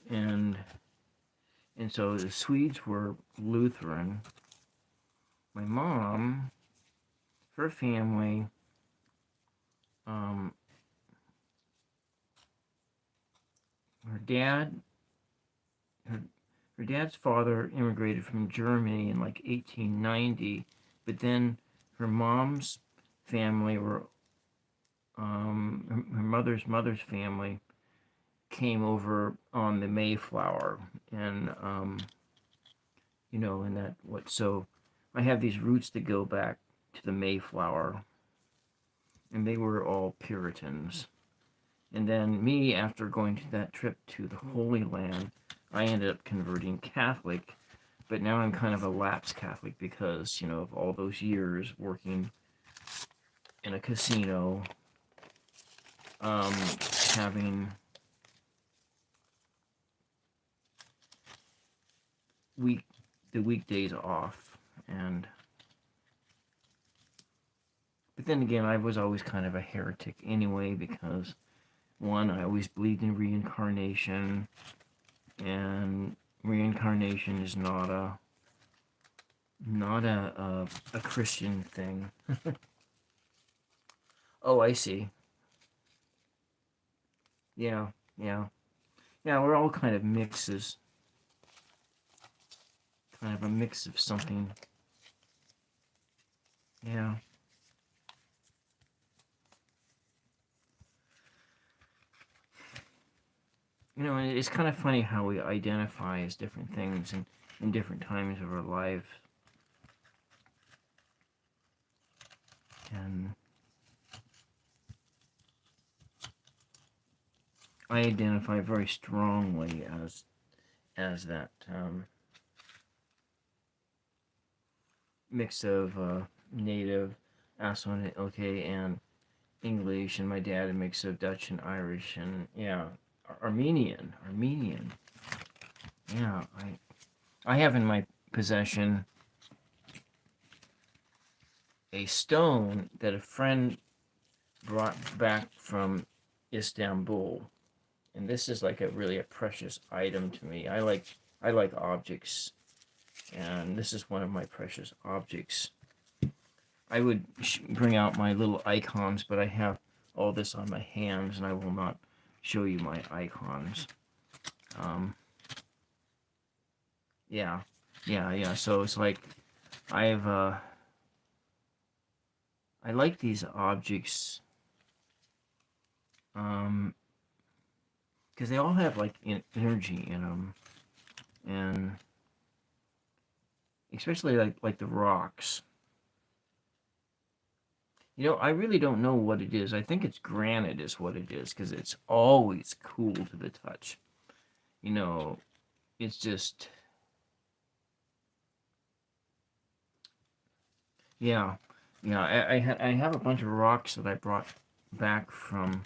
and so the Swedes were Lutheran. My mom, her family, her dad's father immigrated from Germany in like 1890, but then her mom's family were, her mother's family came over on the Mayflower, and so I have these roots that go back to the Mayflower, and they were all Puritans. And then me, after going to that trip to the Holy Land, I ended up converting Catholic, but now I'm kind of a lapsed Catholic because, you know, of all those years working in a casino, having the weekdays off, and but then again, I was always kind of a heretic anyway because one, I always believed in reincarnation, and reincarnation is not a Christian thing. Oh, I see. Yeah, yeah, yeah. We're all kind of mixes, kind of a mix of something. Yeah. You know, it's kind of funny how we identify as different things in different times of our life. And I identify very strongly as that mix of native, asmrzoneout, and English, and my dad a mix of Dutch and Irish, and yeah, Armenian. Yeah, I have in my possession a stone that a friend brought back from Istanbul, and this is like really a precious item to me. I like objects, and this is one of my precious objects. I would bring out my little icons, but I have all this on my hands, and I will not show you my icons. Yeah. So it's like I like these objects, because they all have like energy in them, and especially like the rocks. You know, I really don't know what it is. I think it's granite is what it is, because it's always cool to the touch. You know, it's just, yeah. I have a bunch of rocks that I brought back from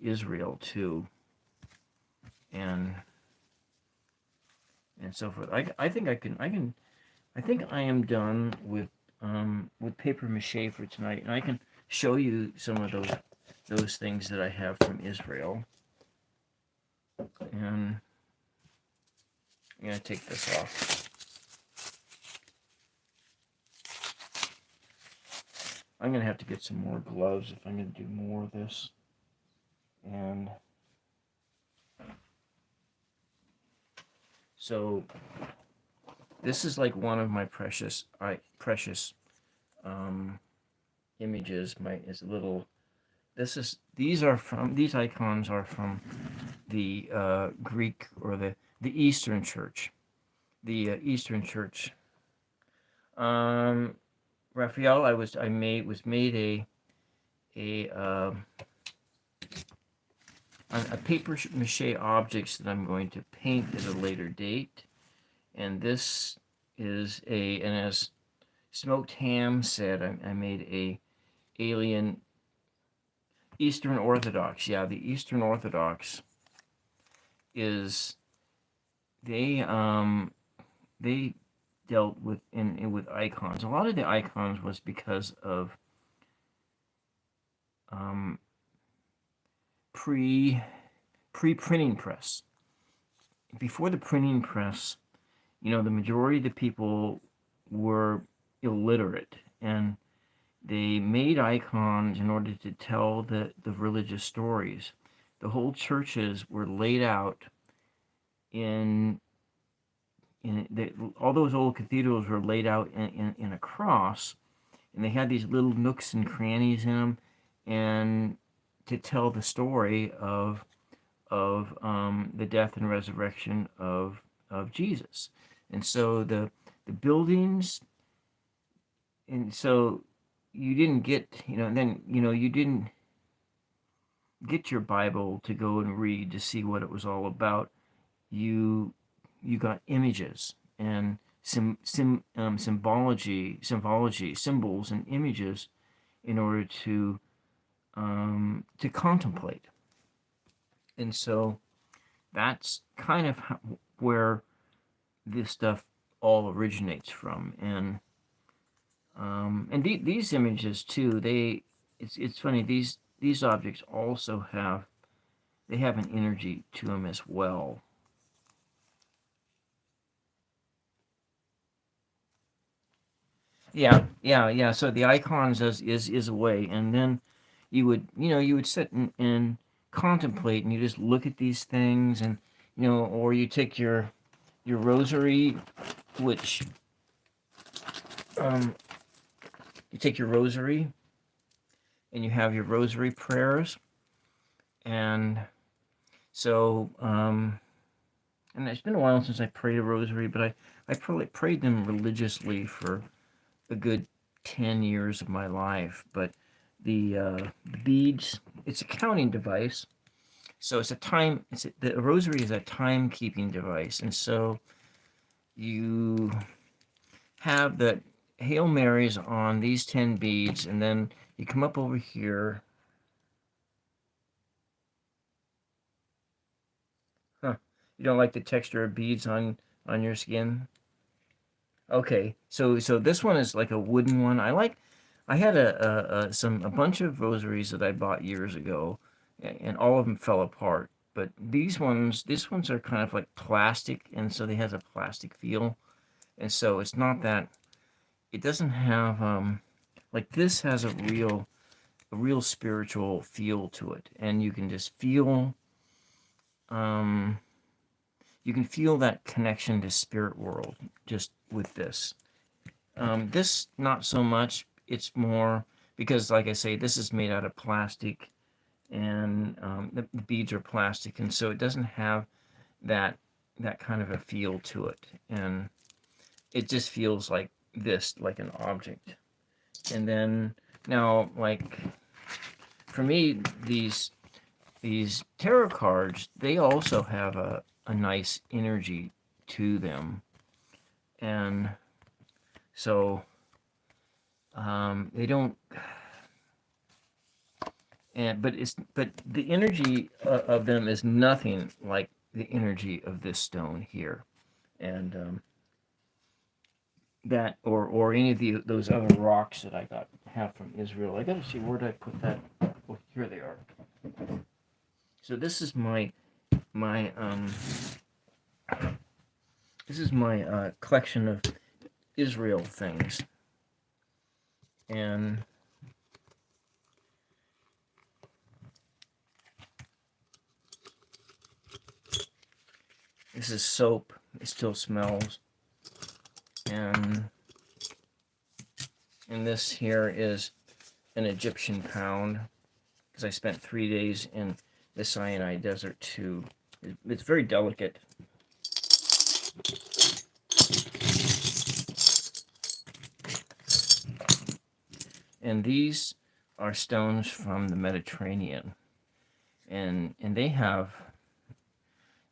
Israel too, and so forth. I think I think I am done with paper mache for tonight, and I can show you some of those things that I have from Israel. And I'm gonna take this off. I'm gonna have to get some more gloves if I'm gonna do more of this. And so this is like one of my precious images. Is little. These icons are from the Greek, or the Eastern Church. The Eastern Church. Raphael, was made a paper mache objects that I'm going to paint at a later date, and this is and as Smoked Ham said, I made a alien Eastern Orthodox. Yeah, the Eastern Orthodox is they dealt with with icons. A lot of the icons was because of pre-printing press. Before the printing press, you know, the majority of the people were illiterate, and they made icons in order to tell the religious stories. The whole churches were laid out all those old cathedrals were laid out in a cross, and they had these little nooks and crannies in them, and to tell the story of the death and resurrection of Jesus. And so the buildings, and so you didn't get, and then, you didn't get your Bible to go and read to see what it was all about. You got images and symbology, symbols and images in order to contemplate. And so that's kind of where this stuff all originates from. And these images too, it's funny, these objects also have an energy to them as well. Yeah. So the icons is a way, and then you would sit and contemplate, and you just look at these things, and or you take your rosary, which you take your rosary, and you have your rosary prayers, and so and it's been a while since I prayed a rosary, but I probably prayed them religiously for a good 10 years of my life. But the beads, it's a counting device, so the rosary is a timekeeping device, and so you have the Hail Marys on these 10 beads, and then you come up over here. You don't like the texture of beads on your skin? Okay, so this one is like a wooden one. I had a bunch of rosaries that I bought years ago, and all of them fell apart. But these ones are kind of like plastic, and so they have a plastic feel, and so it's not that. It doesn't have like this has a real spiritual feel to it, and you can just feel you can feel that connection to spirit world just with this. This not so much. It's more because, like I say, this is made out of plastic, and the beads are plastic, and so it doesn't have that kind of a feel to it, and it just feels like this, like an object. And then now, like for me, these tarot cards, they also have a nice energy to them, and so they don't. But the energy of them is nothing like the energy of this stone here, and that or any of those other rocks that I have from Israel. I gotta see, where did I put that? Oh, here they are. So this is my collection of Israel things, and this is soap. It still smells. And this here is an Egyptian pound, because I spent 3 days in the Sinai desert too. It's very delicate. And these are stones from the Mediterranean, and they have,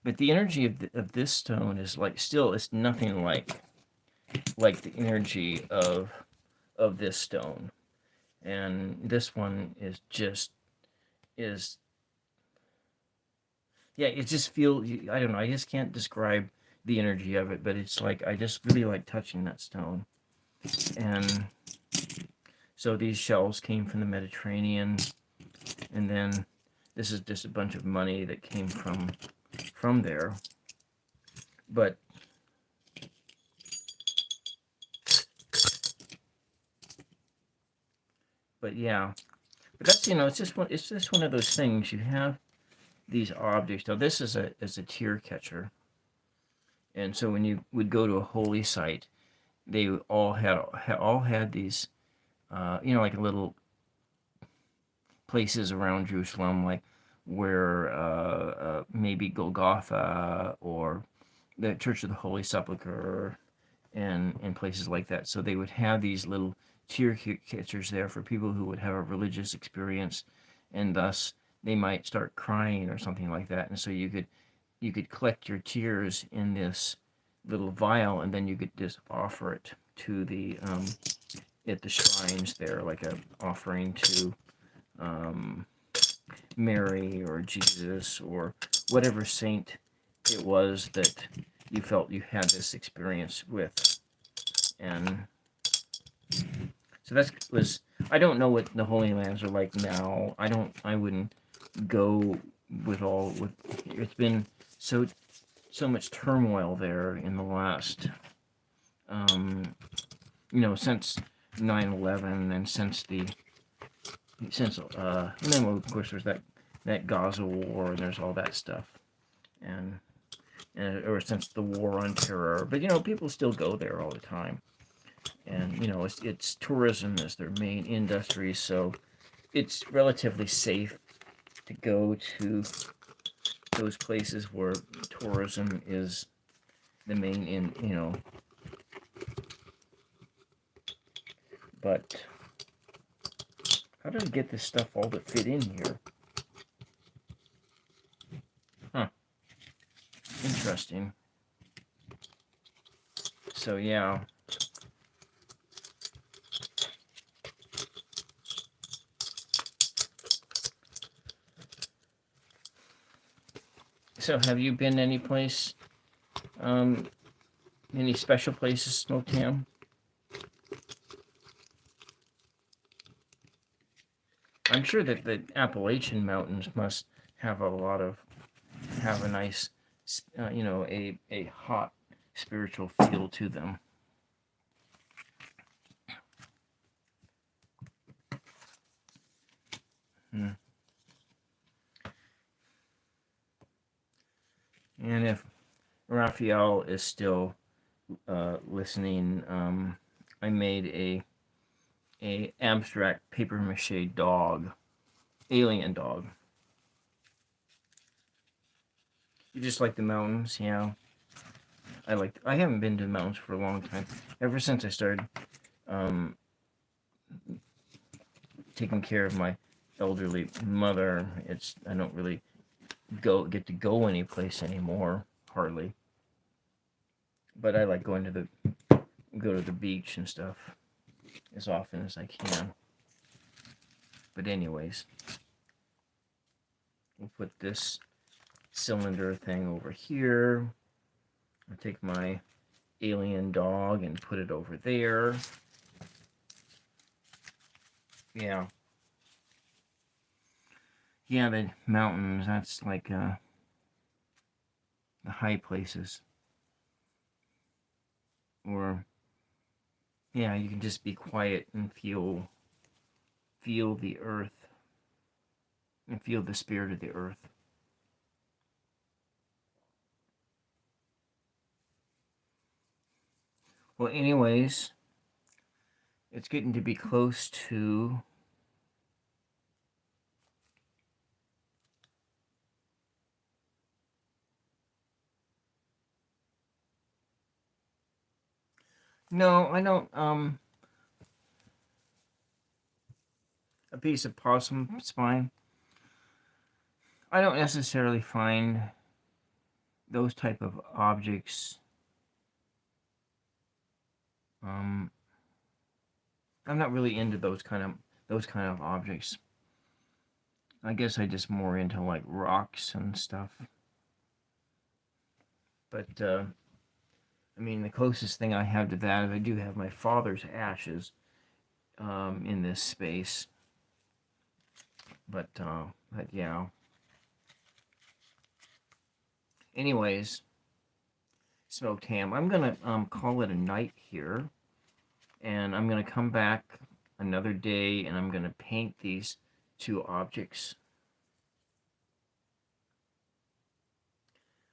but the energy of this stone is like, still, it's nothing like the energy of this stone. And this one is yeah, it just feels, I don't know, I just can't describe the energy of it, but it's like, I just really like touching that stone. And so these shells came from the Mediterranean, and then this is just a bunch of money that came from there. But yeah, but that's, it's just one of those things. You have these objects. Now this is a tear catcher, and so when you would go to a holy site, they all had these, like little places around Jerusalem, like where maybe Golgotha or the Church of the Holy Sepulchre, and places like that. So they would have these little tear catchers there for people who would have a religious experience, and thus they might start crying or something like that. And so you could collect your tears in this little vial, and then you could just offer it to the at the shrines there, like a offering to Mary or Jesus or whatever saint it was that you felt you had this experience with. And so that was, I don't know what the Holy Lands are like now. I wouldn't go with it's been so much turmoil there in the last, since 9/11 and since and then of course there's that Gaza war, and there's all that stuff, and or since the war on terror. But people still go there all the time, and it's tourism is their main industry, so it's relatively safe to go to those places where tourism is the main But how did I get this stuff all to fit in here? Huh. Interesting. So yeah. So have you been any place, any special places, Smoked Ham? I'm sure that the Appalachian Mountains must have a nice, a hot spiritual feel to them. And if Raphael is still listening, I made a abstract paper mache dog, alien dog. You just like the mountains? Yeah. I haven't been to the mountains for a long time. Ever since I started taking care of my elderly mother, I don't really get to go any place anymore, hardly. But I like go to the beach and stuff as often as I can. But anyways, we'll put this cylinder thing over here. I'll take my alien dog and put it over there. Yeah. Yeah, the mountains, that's like the high places. Or yeah, you can just be quiet and feel the earth and feel the spirit of the earth. Well, anyways, it's getting to be close to no, I don't a piece of possum spine. I don't necessarily find those type of objects. I'm not really into those kind of objects. I guess I just more into like rocks and stuff. But I mean, the closest thing I have to that is I do have my father's ashes in this space. But yeah. Anyways, Smoked Ham, I'm gonna call it a night here, and I'm gonna come back another day, and I'm gonna paint these two objects.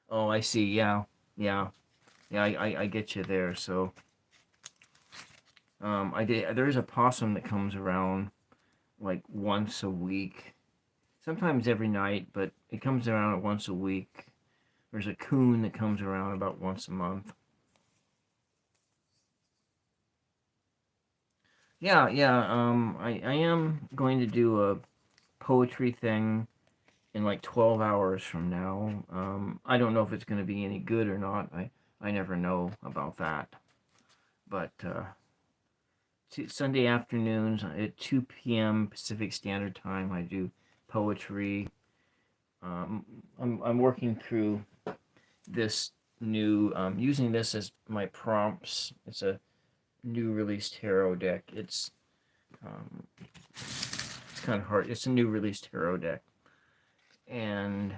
Oh, I see. Yeah. I get you there. So, there's a possum that comes around like once a week, sometimes every night, but it comes around once a week. There's a coon that comes around about once a month. I am going to do a poetry thing in like 12 hours from now. I don't know if it's going to be any good or not. I never know about that. But Sunday afternoons at 2 p.m. Pacific Standard Time, I do poetry. I'm working through this new, using this as my prompts. It's a new release tarot deck. It's kind of hard. It's a new release tarot deck. And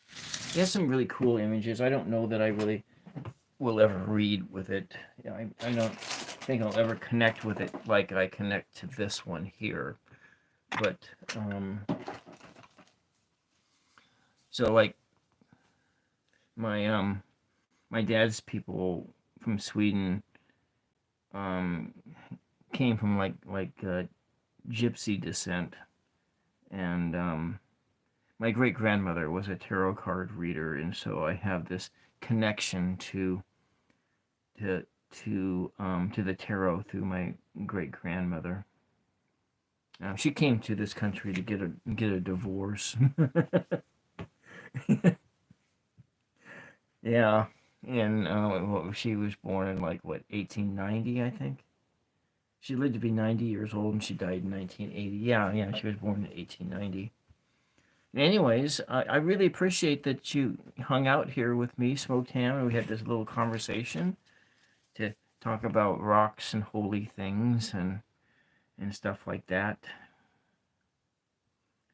it has some really cool images. I don't know that I really will ever read with it. I don't think I'll ever connect with it like I connect to this one here. But, so like my dad's people from Sweden came from like gypsy descent, and my great grandmother was a tarot card reader, and so I have this connection to the tarot through my great grandmother. She came to this country to get a divorce. Yeah, and she was born in like what 1890, I think. She lived to be 90 years old, and she died in 1980. Yeah, she was born in 1890. Anyways, I really appreciate that you hung out here with me, Smoked Ham, and we had this little conversation to talk about rocks and holy things and stuff like that.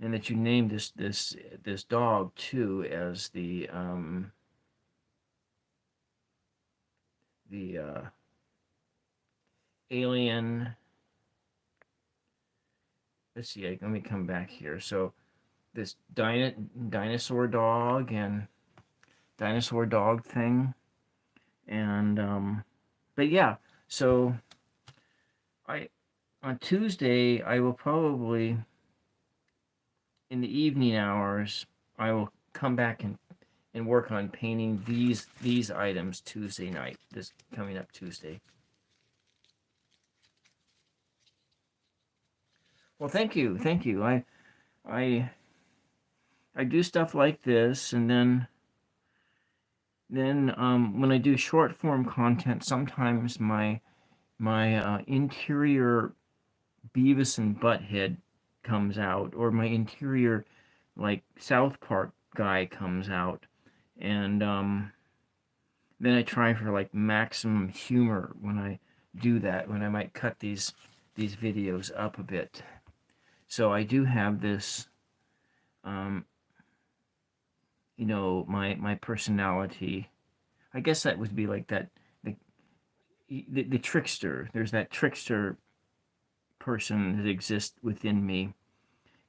And that you named this dog too as the alien. Let's see. Let me come back here. So this dinosaur dog and dinosaur dog thing, and but yeah. So on Tuesday I will probably in the evening hours I will come back and work on painting these items Tuesday night. This coming up Tuesday. Well, thank you. I do stuff like this, and then when I do short form content, sometimes my interior Beavis and Butthead comes out, or my interior like South Park guy comes out, and then I try for like maximum humor when I do that, when I might cut these videos up a bit. So I do have this, my personality. I guess that would be like that, the trickster. There's that trickster person that exists within me.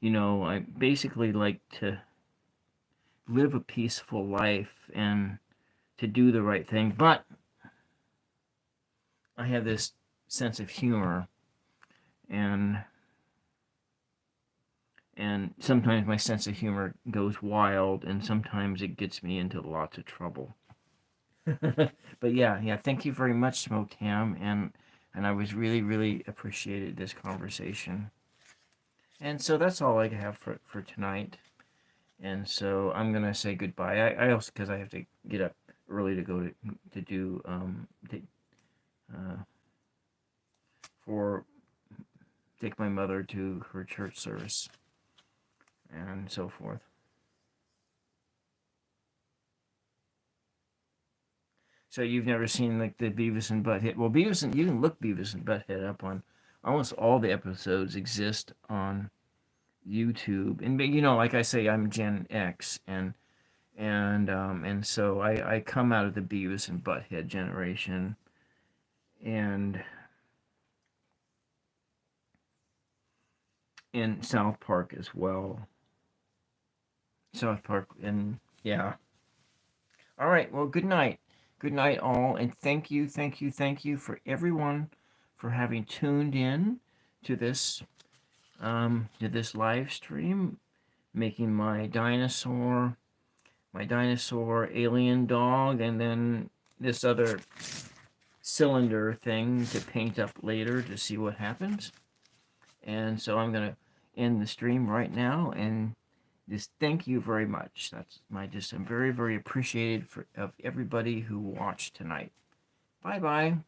I basically like to live a peaceful life and to do the right thing, but I have this sense of humor, and sometimes my sense of humor goes wild, and sometimes it gets me into lots of trouble. But yeah, thank you very much, Smoked Ham, and I was really appreciated this conversation. And so that's all I have for tonight. And so I'm gonna say goodbye. I also, because I have to get up early to go to do take my mother to her church service and so forth. So you've never seen like the Beavis and Butthead? Well, you can look Beavis and Butthead up on almost all the episodes exist on YouTube. And like I say, I'm Gen X, and so I come out of the Beavis and Butthead generation, and in South Park as well. South Park, and yeah. All right. Well, good night. Good night, all, and thank you for everyone for having tuned in to this live stream, making my dinosaur alien dog, and then this other cylinder thing to paint up later to see what happens. And so I'm going to end the stream right now and just thank you very much. That's I'm very, very appreciated of everybody who watched tonight. Bye-bye.